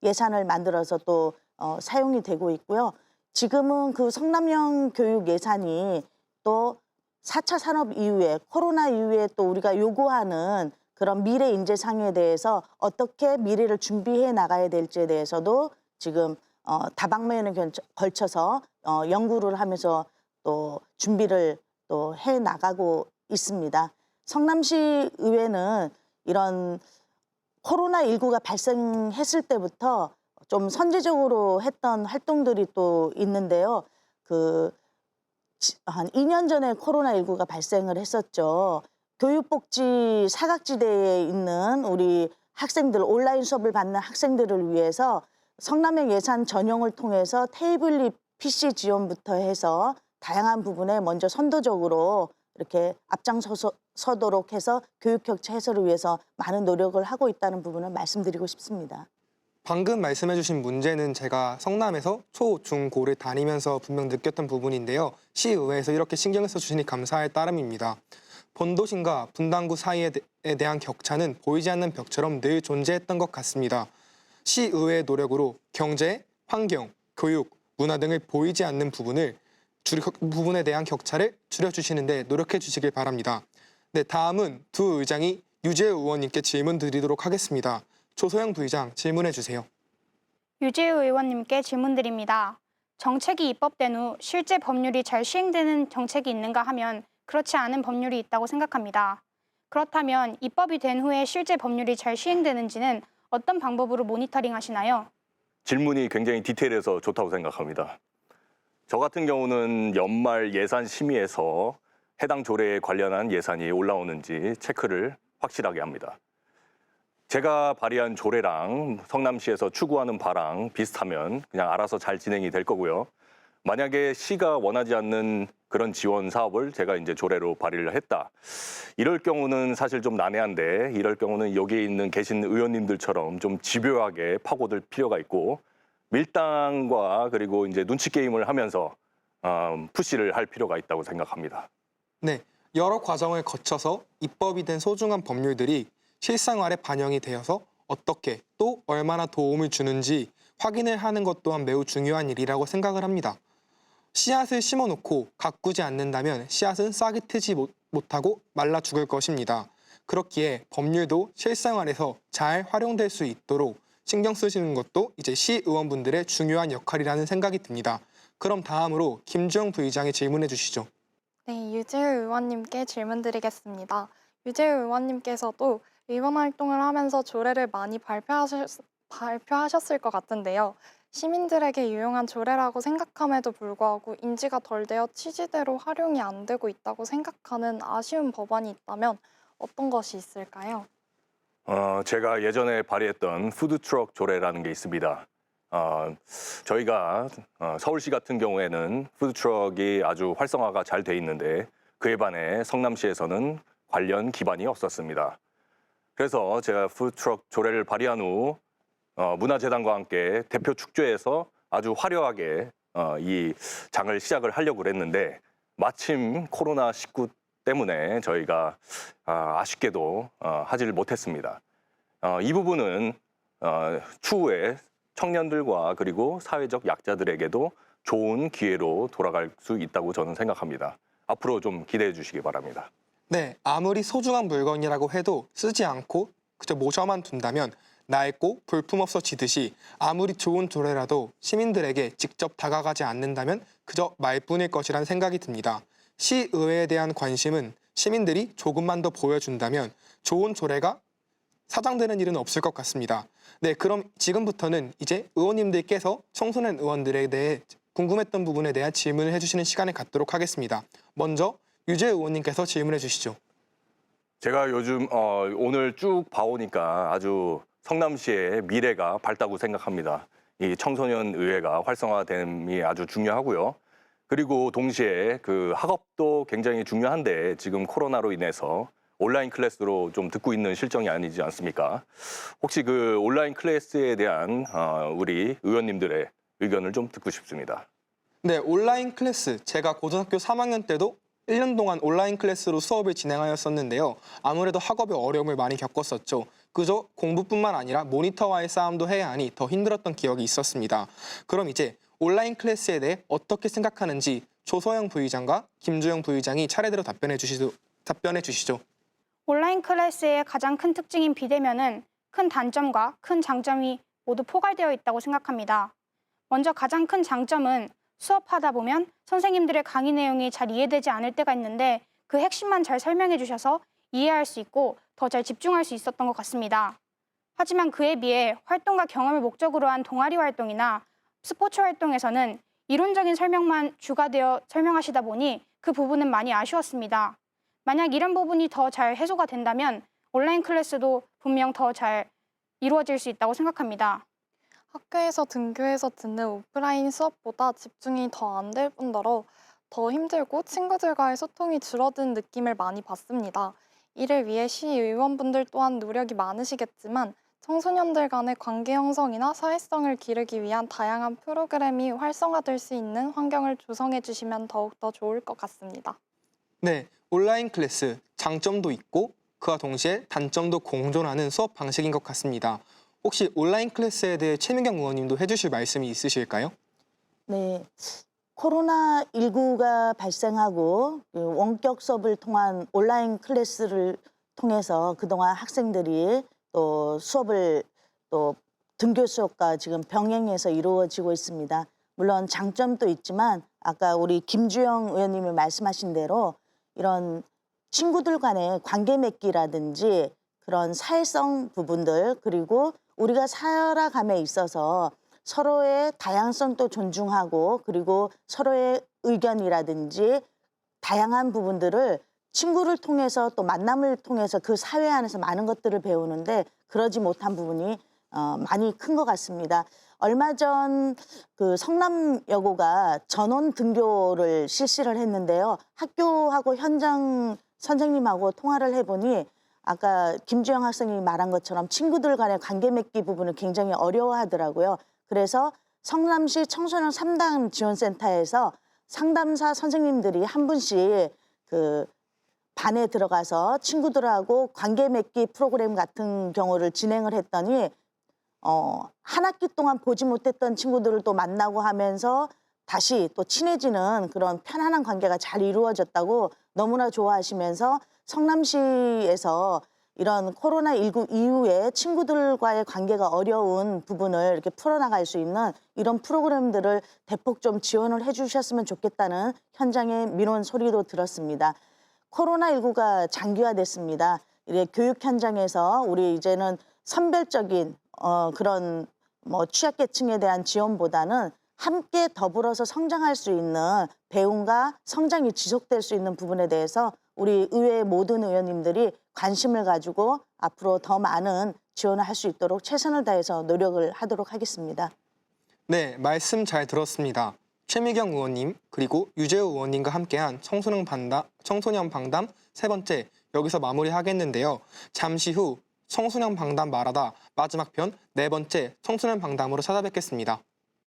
예산을 만들어서 또 사용이 되고 있고요. 지금은 그 성남형 교육 예산이 또 4차 산업 이후에, 코로나 이후에 또 우리가 요구하는 그런 미래 인재상에 대해서 어떻게 미래를 준비해 나가야 될지에 대해서도 지금 다방면에 걸쳐서 연구를 하면서 또 준비를 또 해 나가고 있습니다. 성남시 의회는 이런 코로나19가 발생했을 때부터 좀 선제적으로 했던 활동들이 또 있는데요. 한 2년 전에 코로나19가 발생을 했었죠. 교육복지 사각지대에 있는 우리 학생들, 온라인 수업을 받는 학생들을 위해서 성남형 예산 전용을 통해서 태블릿 PC 지원부터 해서 다양한 부분에 먼저 선도적으로 이렇게 앞장서도록 해서 교육 격차 해소를 위해서 많은 노력을 하고 있다는 부분을 말씀드리고 싶습니다. 방금 말씀해 주신 문제는 제가 성남에서 초, 중, 고를 다니면서 분명 느꼈던 부분인데요. 시의회에서 이렇게 신경을 써주시니 감사할 따름입니다. 본도심과 분당구 사이에 대한 격차는 보이지 않는 벽처럼 늘 존재했던 것 같습니다. 시의회의 노력으로 경제, 환경, 교육, 문화 등을 보이지 않는 부분에 대한 격차를 줄여주시는데 노력해 주시길 바랍니다. 네, 다음은 두 의장이 유재우 의원님께 질문 드리도록 하겠습니다. 조소영 부의장 질문해 주세요. 유재우 의원님께 질문드립니다. 정책이 입법된 후 실제 법률이 잘 시행되는 정책이 있는가 하면 그렇지 않은 법률이 있다고 생각합니다. 그렇다면 입법이 된 후에 실제 법률이 잘 시행되는지는 어떤 방법으로 모니터링 하시나요? 질문이 굉장히 디테일해서 좋다고 생각합니다. 저 같은 경우는 연말 예산 심의에서 해당 조례에 관련한 예산이 올라오는지 체크를 확실하게 합니다. 제가 발의한 조례랑 성남시에서 추구하는 바랑 비슷하면 그냥 알아서 잘 진행이 될 거고요. 만약에 시가 원하지 않는 그런 지원 사업을 제가 이제 조례로 발의를 했다. 이럴 경우는 사실 좀 난해한데 이럴 경우는 여기에 있는 계신 의원님들처럼 좀 집요하게 파고들 필요가 있고 밀당과 그리고 이제 눈치 게임을 하면서 푸시를 할 필요가 있다고 생각합니다. 네, 여러 과정을 거쳐서 입법이 된 소중한 법률들이 실생활에 반영이 되어서 어떻게 또 얼마나 도움을 주는지 확인을 하는 것 또한 매우 중요한 일이라고 생각을 합니다. 씨앗을 심어놓고 가꾸지 않는다면 씨앗은 싹이 트지 못하고 말라 죽을 것입니다. 그렇기에 법률도 실생활에서 잘 활용될 수 있도록 신경 쓰시는 것도 이제 시의원분들의 중요한 역할이라는 생각이 듭니다. 그럼 다음으로 김주영 부의장이 질문해 주시죠. 네, 유재우 의원님께 질문드리겠습니다. 유재우 의원님께서도 의원 활동을 하면서 조례를 많이 발표하셨을 것 같은데요. 시민들에게 유용한 조례라고 생각함에도 불구하고 인지가 덜 되어 취지대로 활용이 안 되고 있다고 생각하는 아쉬운 법안이 있다면 어떤 것이 있을까요? 제가 예전에 발의했던 푸드트럭 조례라는 게 있습니다. 저희가 서울시 같은 경우에는 푸드트럭이 아주 활성화가 잘 돼 있는데 그에 반해 성남시에서는 관련 기반이 없었습니다. 그래서 제가 푸드트럭 조례를 발의한 후 문화재단과 함께 대표 축제에서 아주 화려하게 이 장을 시작을 하려고 했는데 마침 코로나19 때문에 저희가 아쉽게도 하지를 못했습니다. 이 부분은 추후에 청년들과 그리고 사회적 약자들에게도 좋은 기회로 돌아갈 수 있다고 저는 생각합니다. 앞으로 좀 기대해 주시기 바랍니다. 네, 아무리 소중한 물건이라고 해도 쓰지 않고 그저 모셔만 둔다면 낡고 볼품없어 지듯이 아무리 좋은 조례라도 시민들에게 직접 다가가지 않는다면 그저 말뿐일 것이란 생각이 듭니다. 시의회에 대한 관심은 시민들이 조금만 더 보여준다면 좋은 조례가 사장되는 일은 없을 것 같습니다. 네, 그럼 지금부터는 이제 의원님들께서 청소년 의원들에 대해 궁금했던 부분에 대한 질문을 해주시는 시간을 갖도록 하겠습니다. 먼저 유재 의원님께서 질문해 주시죠. 제가 요즘 오늘 쭉 봐오니까 아주 성남시의 미래가 밝다고 생각합니다. 이 청소년 의회가 활성화됨이 아주 중요하고요. 그리고 동시에 그 학업도 굉장히 중요한데 지금 코로나로 인해서 온라인 클래스로 좀 듣고 있는 실정이 아니지 않습니까? 혹시 그 온라인 클래스에 대한 우리 의원님들의 의견을 좀 듣고 싶습니다. 네, 온라인 클래스. 제가 고등학교 3학년 때도 1년 동안 온라인 클래스로 수업을 진행하였었는데요. 아무래도 학업에 어려움을 많이 겪었었죠. 그저 공부뿐만 아니라 모니터와의 싸움도 해야 하니 더 힘들었던 기억이 있었습니다. 그럼 이제 온라인 클래스에 대해 어떻게 생각하는지 조소영 부의장과 김주영 부의장이 차례대로 답변해 주시죠. 온라인 클래스의 가장 큰 특징인 비대면은 큰 단점과 큰 장점이 모두 포괄되어 있다고 생각합니다. 먼저 가장 큰 장점은 수업하다 보면 선생님들의 강의 내용이 잘 이해되지 않을 때가 있는데 그 핵심만 잘 설명해 주셔서 이해할 수 있고 더 잘 집중할 수 있었던 것 같습니다. 하지만 그에 비해 활동과 경험을 목적으로 한 동아리 활동이나 스포츠 활동에서는 이론적인 설명만 주가되어 설명하시다 보니 그 부분은 많이 아쉬웠습니다. 만약 이런 부분이 더 잘 해소가 된다면 온라인 클래스도 분명 더 잘 이루어질 수 있다고 생각합니다. 학교에서 등교해서 듣는 오프라인 수업보다 집중이 더 안 될 뿐더러 더 힘들고 친구들과의 소통이 줄어든 느낌을 많이 받습니다. 이를 위해 시의원분들 또한 노력이 많으시겠지만 청소년들 간의 관계 형성이나 사회성을 기르기 위한 다양한 프로그램이 활성화될 수 있는 환경을 조성해 주시면 더욱더 좋을 것 같습니다. 네, 온라인 클래스 장점도 있고 그와 동시에 단점도 공존하는 수업 방식인 것 같습니다. 혹시 온라인 클래스에 대해 최민경 의원님도 해주실 말씀이 있으실까요? 네, 코로나19가 발생하고 원격 수업을 통한 온라인 클래스를 통해서 그동안 학생들이 또 수업을 또 등교 수업과 지금 병행해서 이루어지고 있습니다. 물론 장점도 있지만 아까 우리 김주영 의원님이 말씀하신 대로 이런 친구들 간의 관계 맺기라든지 그런 사회성 부분들 그리고 우리가 살아감에 있어서 서로의 다양성도 존중하고 그리고 서로의 의견이라든지 다양한 부분들을 친구를 통해서 또 만남을 통해서 그 사회 안에서 많은 것들을 배우는데 그러지 못한 부분이 많이 큰 것 같습니다. 얼마 전 그 성남여고가 전원 등교를 실시를 했는데요. 학교하고 현장 선생님하고 통화를 해보니 아까 김주영 학생이 말한 것처럼 친구들 간의 관계 맺기 부분을 굉장히 어려워하더라고요. 그래서 성남시 청소년 3단 지원센터에서 상담사 선생님들이 한 분씩 그 반에 들어가서 친구들하고 관계 맺기 프로그램 같은 경우를 진행을 했더니 한 학기 동안 보지 못했던 친구들을 또 만나고 하면서 다시 또 친해지는 그런 편안한 관계가 잘 이루어졌다고 너무나 좋아하시면서 성남시에서 이런 코로나19 이후에 친구들과의 관계가 어려운 부분을 이렇게 풀어나갈 수 있는 이런 프로그램들을 대폭 좀 지원을 해주셨으면 좋겠다는 현장의 민원 소리도 들었습니다. 코로나19가 장기화됐습니다. 이렇게 교육 현장에서 우리 이제는 선별적인 그런 뭐 취약계층에 대한 지원보다는 함께 더불어서 성장할 수 있는 배움과 성장이 지속될 수 있는 부분에 대해서 우리 의회 모든 의원님들이 관심을 가지고 앞으로 더 많은 지원을 할 수 있도록 최선을 다해서 노력을 하도록 하겠습니다. 네, 말씀 잘 들었습니다. 최미경 의원님 그리고 유재호 의원님과 함께한 청소년 방담 세 번째 여기서 마무리하겠는데요. 잠시 후 청소년 방담 말하다 마지막 편 네 번째 청소년 방담으로 찾아뵙겠습니다.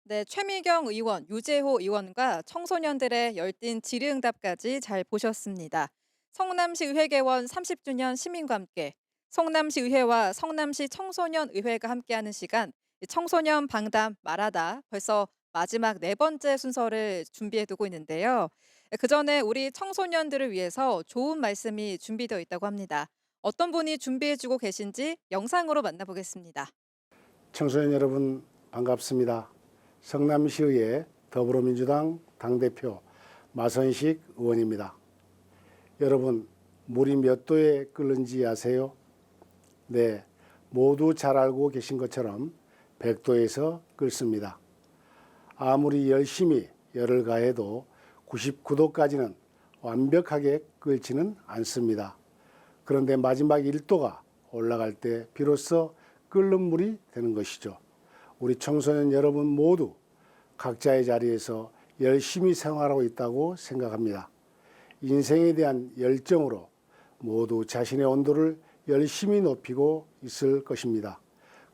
네, 최미경 의원, 유재호 의원과 청소년들의 열띤 질의응답까지 잘 보셨습니다. 성남시 의회개원 30주년 시민과 함께 성남시 의회와 성남시 청소년의회가 함께하는 시간 청소년 방담 말하다 벌써 마지막 네 번째 순서를 준비해두고 있는데요. 그 전에 우리 청소년들을 위해서 좋은 말씀이 준비되어 있다고 합니다. 어떤 분이 준비해주고 계신지 영상으로 만나보겠습니다. 청소년 여러분 반갑습니다. 성남시의회 더불어민주당 당대표 마선식 의원입니다. 여러분 물이 몇 도에 끓는지 아세요? 네, 모두 잘 알고 계신 것처럼 100도에서 끓습니다. 아무리 열심히 열을 가해도 99도까지는 완벽하게 끓지는 않습니다. 그런데 마지막 1도가 올라갈 때 비로소 끓는 물이 되는 것이죠. 우리 청소년 여러분 모두 각자의 자리에서 열심히 생활하고 있다고 생각합니다. 인생에 대한 열정으로 모두 자신의 온도를 열심히 높이고 있을 것입니다.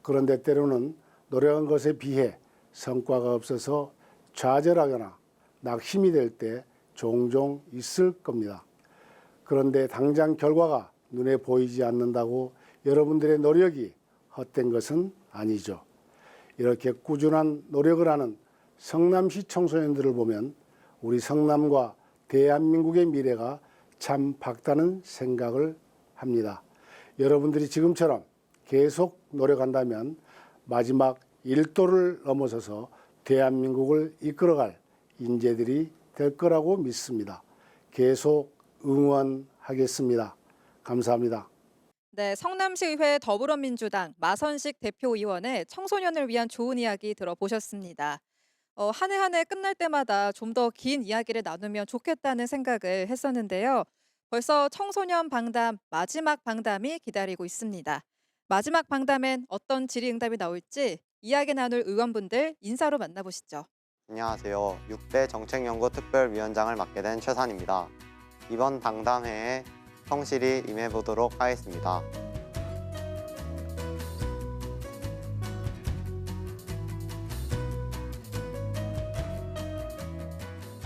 그런데 때로는 노력한 것에 비해 성과가 없어서 좌절하거나 낙심이 될 때 종종 있을 겁니다. 그런데 당장 결과가 눈에 보이지 않는다고 여러분들의 노력이 헛된 것은 아니죠. 이렇게 꾸준한 노력을 하는 성남시 청소년들을 보면 우리 성남과 대한민국의 미래가 참 밝다는 생각을 합니다. 여러분들이 지금처럼 계속 노력한다면 마지막 1도를 넘어서서 대한민국을 이끌어갈 인재들이 될 거라고 믿습니다. 계속 응원하겠습니다. 감사합니다. 네, 성남시의회 더불어민주당 마선식 대표의원의 청소년을 위한 좋은 이야기 들어보셨습니다. 한 해 한 해 끝날 때마다 좀 더 긴 이야기를 나누면 좋겠다는 생각을 했었는데요. 벌써 청소년 방담 마지막 방담이 기다리고 있습니다. 마지막 방담엔 어떤 질의응답이 나올지 이야기 나눌 의원분들 인사로 만나보시죠. 안녕하세요. 6대 정책연구특별위원장을 맡게 된 최산입니다. 이번 방담회에 성실히 임해보도록 하겠습니다.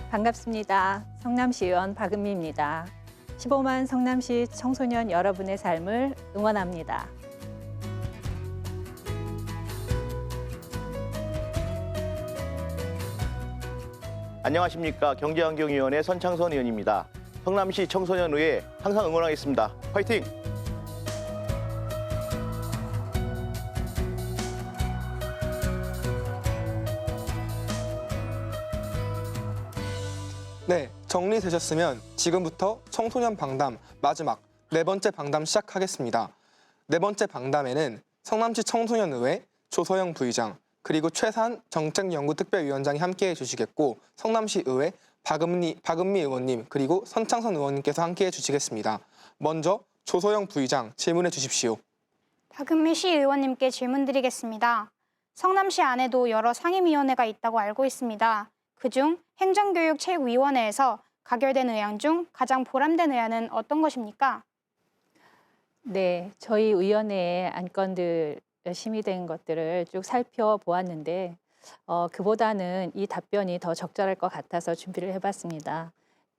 반갑습니다. 성남시 의원 박은미입니다. 15만 성남시 청소년 여러분의 삶을 응원합니다. 안녕하십니까. 경제환경위원회 선창선 의원입니다. 성남시 청소년의회 항상 응원하겠습니다. 화이팅! 네, 정리되셨으면 지금부터 청소년 방담 마지막 4번째 방담 시작하겠습니다. 4번째 방담에는 성남시 청소년의회 조서영 부의장 그리고 최산 정책연구특별위원장이 함께해 주시겠고 성남시 의회 박은미 의원님 그리고 선창선 의원님께서 함께해 주시겠습니다. 먼저 조서영 부의장 질문해 주십시오. 박은미 시의원님께 질문드리겠습니다. 성남시 안에도 여러 상임위원회가 있다고 알고 있습니다. 그중 행정교육체육위원회에서 가결된 의안 중 가장 보람된 의안은 어떤 것입니까? 네, 저희 의원회의 안건들 심의된 것들을 쭉 살펴보았는데 그보다는 이 답변이 더 적절할 것 같아서 준비를 해봤습니다.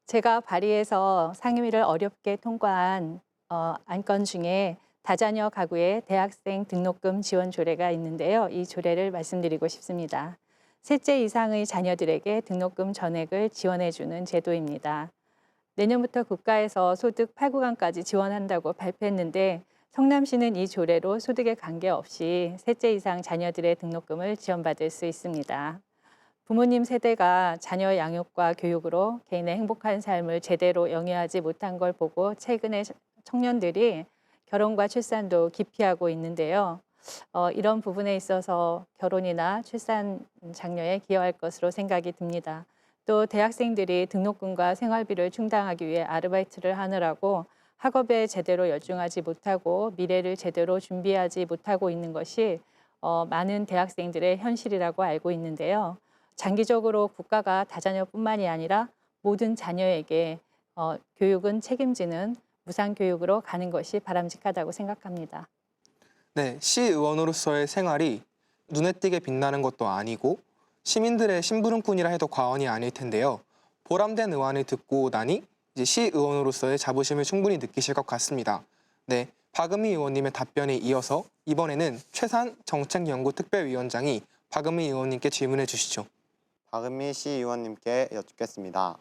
제가 발의해서 상임위를 어렵게 통과한 안건 중에 다자녀 가구의 대학생 등록금 지원 조례가 있는데요. 이 조례를 말씀드리고 싶습니다. 셋째 이상의 자녀들에게 등록금 전액을 지원해주는 제도입니다. 내년부터 국가에서 소득 8구간까지 지원한다고 발표했는데 성남시는 이 조례로 소득에 관계없이 셋째 이상 자녀들의 등록금을 지원받을 수 있습니다. 부모님 세대가 자녀 양육과 교육으로 개인의 행복한 삶을 제대로 영위하지 못한 걸 보고 최근에 청년들이 결혼과 출산도 기피하고 있는데요. 이런 부분에 있어서 결혼이나 출산 장려에 기여할 것으로 생각이 듭니다. 또 대학생들이 등록금과 생활비를 충당하기 위해 아르바이트를 하느라고 학업에 제대로 열중하지 못하고 미래를 제대로 준비하지 못하고 있는 것이 많은 대학생들의 현실이라고 알고 있는데요. 장기적으로 국가가 다자녀뿐만이 아니라 모든 자녀에게 교육은 책임지는 무상교육으로 가는 것이 바람직하다고 생각합니다. 네, 시의원으로서의 생활이 눈에 띄게 빛나는 것도 아니고 시민들의 심부름꾼이라 해도 과언이 아닐 텐데요. 보람된 의안을 듣고 나니 이제 시의원으로서의 자부심을 충분히 느끼실 것 같습니다. 네, 박은미 의원님의 답변에 이어서 이번에는 최산 정책연구특별위원장이 박은미 의원님께 질문해 주시죠. 박은미 시의원님께 여쭙겠습니다.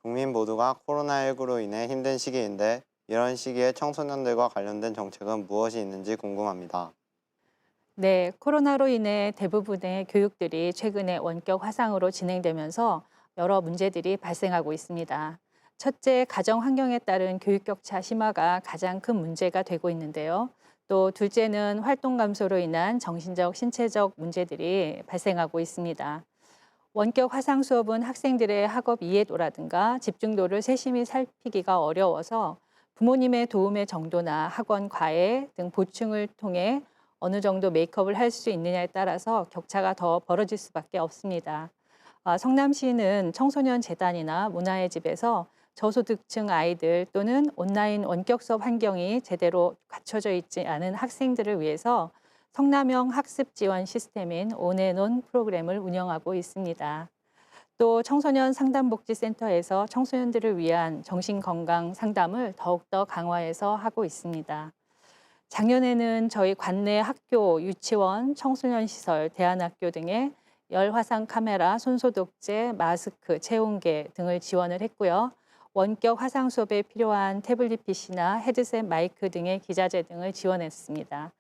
국민 모두가 코로나19로 인해 힘든 시기인데 이런 시기에 청소년들과 관련된 정책은 무엇이 있는지 궁금합니다. 네, 코로나로 인해 대부분의 교육들이 최근에 원격 화상으로 진행되면서 여러 문제들이 발생하고 있습니다. 첫째, 가정 환경에 따른 교육 격차 심화가 가장 큰 문제가 되고 있는데요. 또 둘째는 활동 감소로 인한 정신적, 신체적 문제들이 발생하고 있습니다. 원격 화상 수업은 학생들의 학업 이해도라든가 집중도를 세심히 살피기가 어려워서 부모님의 도움의 정도나 학원 과외 등 보충을 통해 어느 정도 메이크업을 할 수 있느냐에 따라서 격차가 더 벌어질 수밖에 없습니다. 성남시는 청소년 재단이나 문화의 집에서 저소득층 아이들 또는 온라인 원격 수업 환경이 제대로 갖춰져 있지 않은 학생들을 위해서 성남형 학습 지원 시스템인 온앤온 프로그램을 운영하고 있습니다. 또 청소년 상담복지센터에서 청소년들을 위한 정신건강 상담을 더욱더 강화해서 하고 있습니다. 작년에는 저희 관내 학교, 유치원, 청소년 시설, 대안학교 등에 열화상 카메라, 손소독제, 마스크, 체온계 등을 지원을 했고요. 원격 화상 수업에 필요한 태블릿 PC나 헤드셋 마이크 등의 기자재 등을 지원했습니다.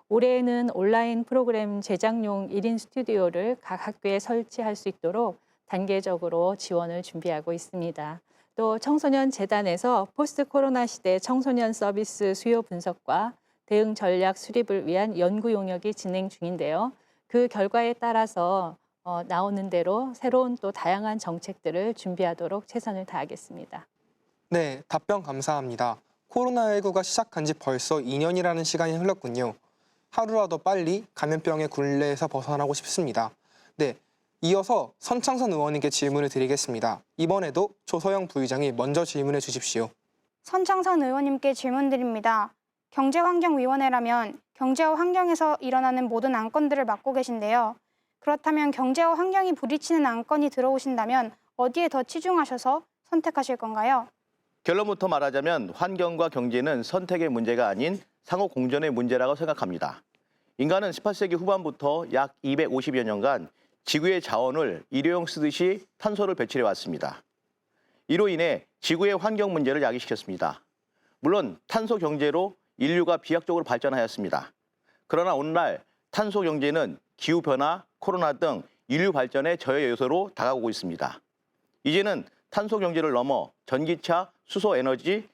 올해에는 온라인 프로그램 제작용 1인 스튜디오를 각 학교에 설치할 수 있도록 단계적으로 지원을 준비하고 있습니다. 또 청소년 재단에서 포스트 코로나 시대 청소년 서비스 수요 분석과 대응 전략 수립을 위한 연구 용역이 진행 중인데요. 그 결과에 따라서 나오는 대로 새로운 또 다양한 정책들을 준비하도록 최선을 다하겠습니다. 네, 답변 감사합니다. 코로나19가 시작한 지 벌써 2년이라는 시간이 흘렀군요. 하루라도 빨리 감염병의 굴레에서 벗어나고 싶습니다. 네, 이어서 선창선 의원님께 질문을 드리겠습니다. 이번에도 조서영 부의장이 먼저 질문해 주십시오. 선창선 의원님께 질문드립니다. 경제환경위원회라면 경제와 환경에서 일어나는 모든 안건들을 맡고 계신데요. 그렇다면 경제와 환경이 부딪히는 안건이 들어오신다면 어디에 더 치중하셔서 선택하실 건가요? 결론부터 말하자면 환경과 경제는 선택의 문제가 아닌 상호 공존의 문제라고 생각합니다. 인간은 18세기 후반부터 약 250여 년간 지구의 자원을 일회용 쓰듯이 탄소를 배출해 왔습니다. 이로 인해 지구의 환경 문제를 야기시켰습니다. 물론 탄소 경제로 인류가 비약적으로 발전하였습니다. 그러나 오늘날 탄소 경제는 기후변화, 코로나 등 인류 발전의 저해 요소로 다가오고 있습니다. 이제는 탄소 경제를 넘어 전기차, 수소 에너지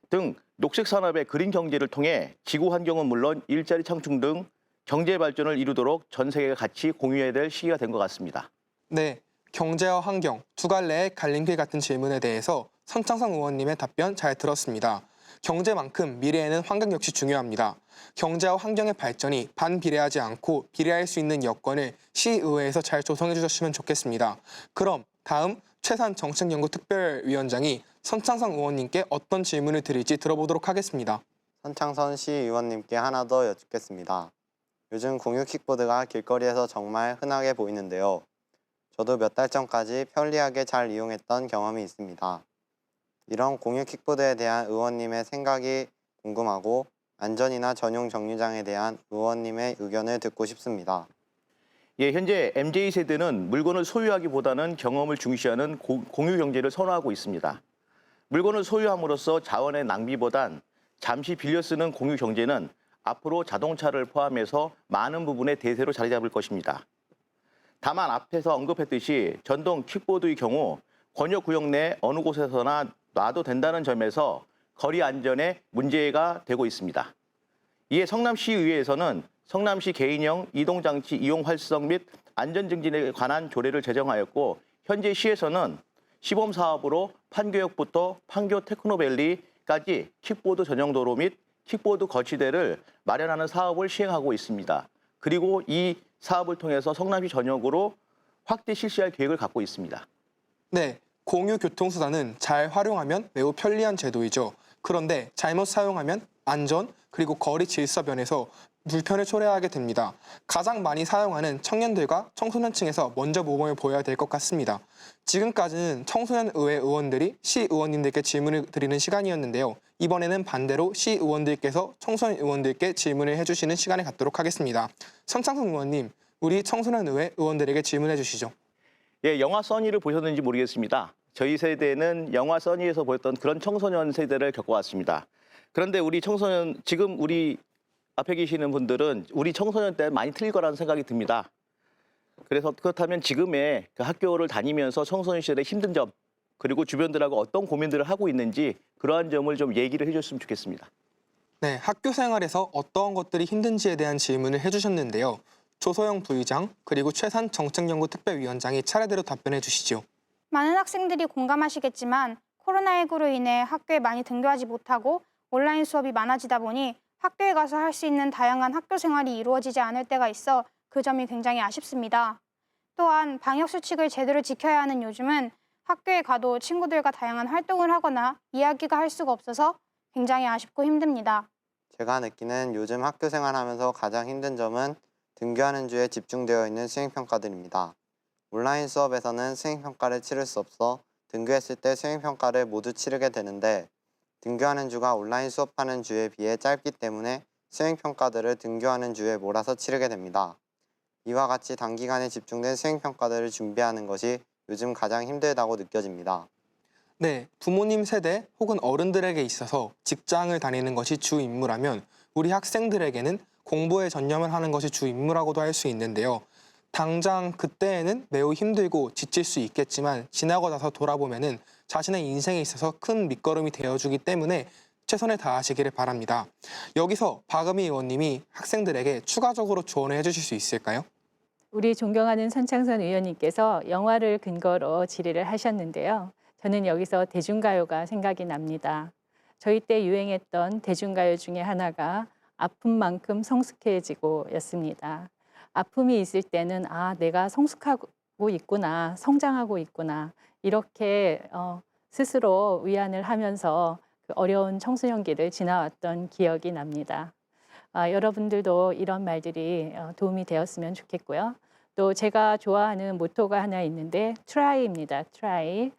등 녹색 산업의 그린 경제를 통해 지구 환경은 물론 일자리 창출 등 경제 발전을 이루도록 전 세계가 같이 공유해야 될 시기가 된 것 같습니다. 네, 경제와 환경 두 갈래의 갈림길 같은 질문에 대해서 선창성 의원님의 답변 잘 들었습니다. 경제만큼 미래에는 환경 역시 중요합니다. 경제와 환경의 발전이 반비례하지 않고 비례할 수 있는 여건을 시의회에서 잘 조성해 주셨으면 좋겠습니다. 그럼 다음 최산 정책연구특별위원장이 선창성 의원님께 어떤 질문을 드릴지 들어보도록 하겠습니다. 선창선 시의원님께 하나 더 여쭙겠습니다. 요즘 공유 킥보드가 길거리에서 정말 흔하게 보이는데요. 저도 몇 달 전까지 편리하게 잘 이용했던 경험이 있습니다. 이런 공유 킥보드에 대한 의원님의 생각이 궁금하고 안전이나 전용 정류장에 대한 의원님의 의견을 듣고 싶습니다. 예, 현재 MZ세대는 물건을 소유하기보다는 경험을 중시하는 공유 경제를 선호하고 있습니다. 물건을 소유함으로써 자원의 낭비보단 잠시 빌려 쓰는 공유 경제는 앞으로 자동차를 포함해서 많은 부분에 대세로 자리 잡을 것입니다. 다만 앞에서 언급했듯이 전동 킥보드의 경우 권역구역 내 어느 곳에서나 놔도 된다는 점에서 거리 안전에 문제가 되고 있습니다. 이에 성남시의회에서는 성남시 개인형 이동장치 이용 활성 및 안전 증진에 관한 조례를 제정하였고 현재 시에서는 시범 사업으로 판교역부터 판교 테크노밸리까지 킥보드 전용 도로 및 킥보드 거치대를 마련하는 사업을 시행하고 있습니다. 그리고 이 사업을 통해서 성남시 전역으로 확대 실시할 계획을 갖고 있습니다. 네, 공유 교통수단은 잘 활용하면 매우 편리한 제도이죠. 그런데 잘못 사용하면 안전 그리고 거리 질서 면에서 불편을 초래하게 됩니다. 가장 많이 사용하는 청년들과 청소년층에서 먼저 모범을 보여야 될 것 같습니다. 지금까지는 청소년의회 의원들이 시의원님들께 질문을 드리는 시간이었는데요. 이번에는 반대로 시의원들께서 청소년 의원들께 질문을 해주시는 시간을 갖도록 하겠습니다. 선창성 의원님, 우리 청소년의회 의원들에게 질문해 주시죠. 예, 영화 써니를 보셨는지 모르겠습니다. 저희 세대는 영화 써니에서 보였던 그런 청소년 세대를 겪어왔습니다. 그런데 우리 청소년, 지금 우리 앞에 계시는 분들은 우리 청소년 때 많이 틀릴 거라는 생각이 듭니다. 그래서 그렇다면 지금의 그 학교를 다니면서 청소년 시절의 힘든 점, 그리고 주변들하고 어떤 고민들을 하고 있는지 그러한 점을 좀 얘기를 해줬으면 좋겠습니다. 네, 학교 생활에서 어떤 것들이 힘든지에 대한 질문을 해주셨는데요. 조소영 부의장 그리고 최산 정책연구특별위원장이 차례대로 답변해 주시죠. 많은 학생들이 공감하시겠지만 코로나19로 인해 학교에 많이 등교하지 못하고 온라인 수업이 많아지다 보니 학교에 가서 할 수 있는 다양한 학교 생활이 이루어지지 않을 때가 있어 그 점이 굉장히 아쉽습니다. 또한 방역 수칙을 제대로 지켜야 하는 요즘은 학교에 가도 친구들과 다양한 활동을 하거나 이야기가 할 수가 없어서 굉장히 아쉽고 힘듭니다. 제가 느끼는 요즘 학교 생활하면서 가장 힘든 점은 등교하는 주에 집중되어 있는 수행평가들입니다. 온라인 수업에서는 수행평가를 치를 수 없어 등교했을 때 수행평가를 모두 치르게 되는데 등교하는 주가 온라인 수업하는 주에 비해 짧기 때문에 수행평가들을 등교하는 주에 몰아서 치르게 됩니다. 이와 같이 단기간에 집중된 수행평가들을 준비하는 것이 요즘 가장 힘들다고 느껴집니다. 네, 부모님 세대 혹은 어른들에게 있어서 직장을 다니는 것이 주 임무라면 우리 학생들에게는 공부에 전념을 하는 것이 주 임무라고도 할 수 있는데요. 당장 그때에는 매우 힘들고 지칠 수 있겠지만 지나고 나서 돌아보면은 자신의 인생에 있어서 큰 밑거름이 되어주기 때문에 최선을 다하시기를 바랍니다. 여기서 박음희 의원님이 학생들에게 추가적으로 조언을 해주실 수 있을까요? 우리 존경하는 선창선 의원님께서 영화를 근거로 질의를 하셨는데요. 저는 여기서 대중가요가 생각이 납니다. 저희 때 유행했던 대중가요 중에 하나가 아픈 만큼 성숙해지고 였습니다. 아픔이 있을 때는 내가 성숙하고 있구나, 성장하고 있구나 이렇게 스스로 위안을 하면서 그 어려운 청소년기를 지나왔던 기억이 납니다. 여러분들도 이런 말들이 도움이 되었으면 좋겠고요. 또 제가 좋아하는 모토가 하나 있는데 try입니다. try.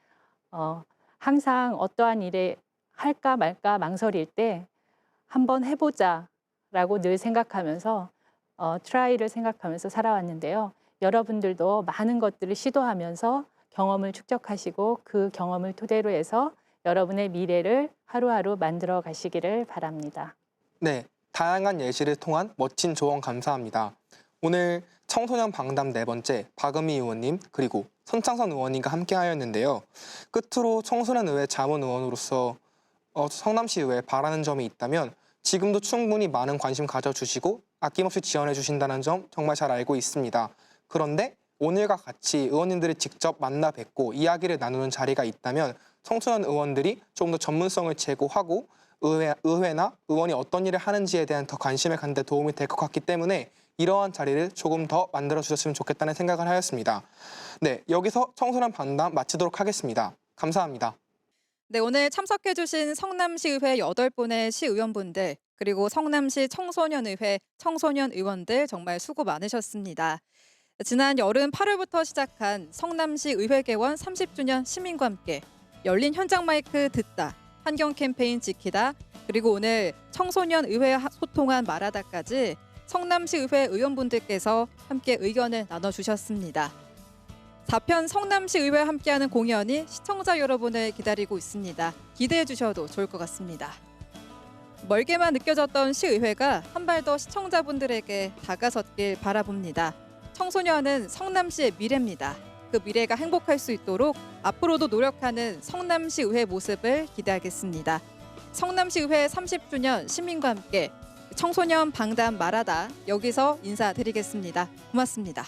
항상 어떠한 일에 할까 말까 망설일 때 한번 해보자 라고 늘 생각하면서 try를 생각하면서 살아왔는데요. 여러분들도 많은 것들을 시도하면서 경험을 축적하시고 그 경험을 토대로 해서 여러분의 미래를 하루하루 만들어 가시기를 바랍니다. 네, 다양한 예시를 통한 멋진 조언 감사합니다. 오늘 청소년 방담 4번째 박은미 의원님 그리고 손창선 의원님과 함께하였는데요. 끝으로 청소년의회 자문의원으로서 성남시의회에 바라는 점이 있다면 지금도 충분히 많은 관심 가져주시고 아낌없이 지원해 주신다는 점 정말 잘 알고 있습니다. 그런데 오늘과 같이 의원님들이 직접 만나 뵙고 이야기를 나누는 자리가 있다면 청소년 의원들이 조금 더 전문성을 제고하고 의회나 의원이 어떤 일을 하는지에 대한 더 관심을 갖는 데 도움이 될 것 같기 때문에 이러한 자리를 조금 더 만들어 주셨으면 좋겠다는 생각을 하였습니다. 네, 여기서 청소년 방담 마치도록 하겠습니다. 감사합니다. 네, 오늘 참석해주신 성남시의회 8분의 시의원분들 그리고 성남시 청소년의회 청소년 의원들 정말 수고 많으셨습니다. 지난 여름 8월부터 시작한 성남시 의회 개원 30주년 시민과 함께 열린 현장 마이크 듣다, 환경 캠페인 지키다, 그리고 오늘 청소년 의회 소통한 말하다까지 성남시 의회 의원분들께서 함께 의견을 나눠주셨습니다. 4편 성남시 의회 함께하는 공연이 시청자 여러분을 기다리고 있습니다. 기대해 주셔도 좋을 것 같습니다. 멀게만 느껴졌던 시의회가 한 발 더 시청자분들에게 다가섰길 바라봅니다. 청소년은 성남시의 미래입니다. 그 미래가 행복할 수 있도록 앞으로도 노력하는 성남시 의회 모습을 기대하겠습니다. 성남시 의회 30주년 시민과 함께 청소년 방담 말하다 여기서 인사드리겠습니다. 고맙습니다.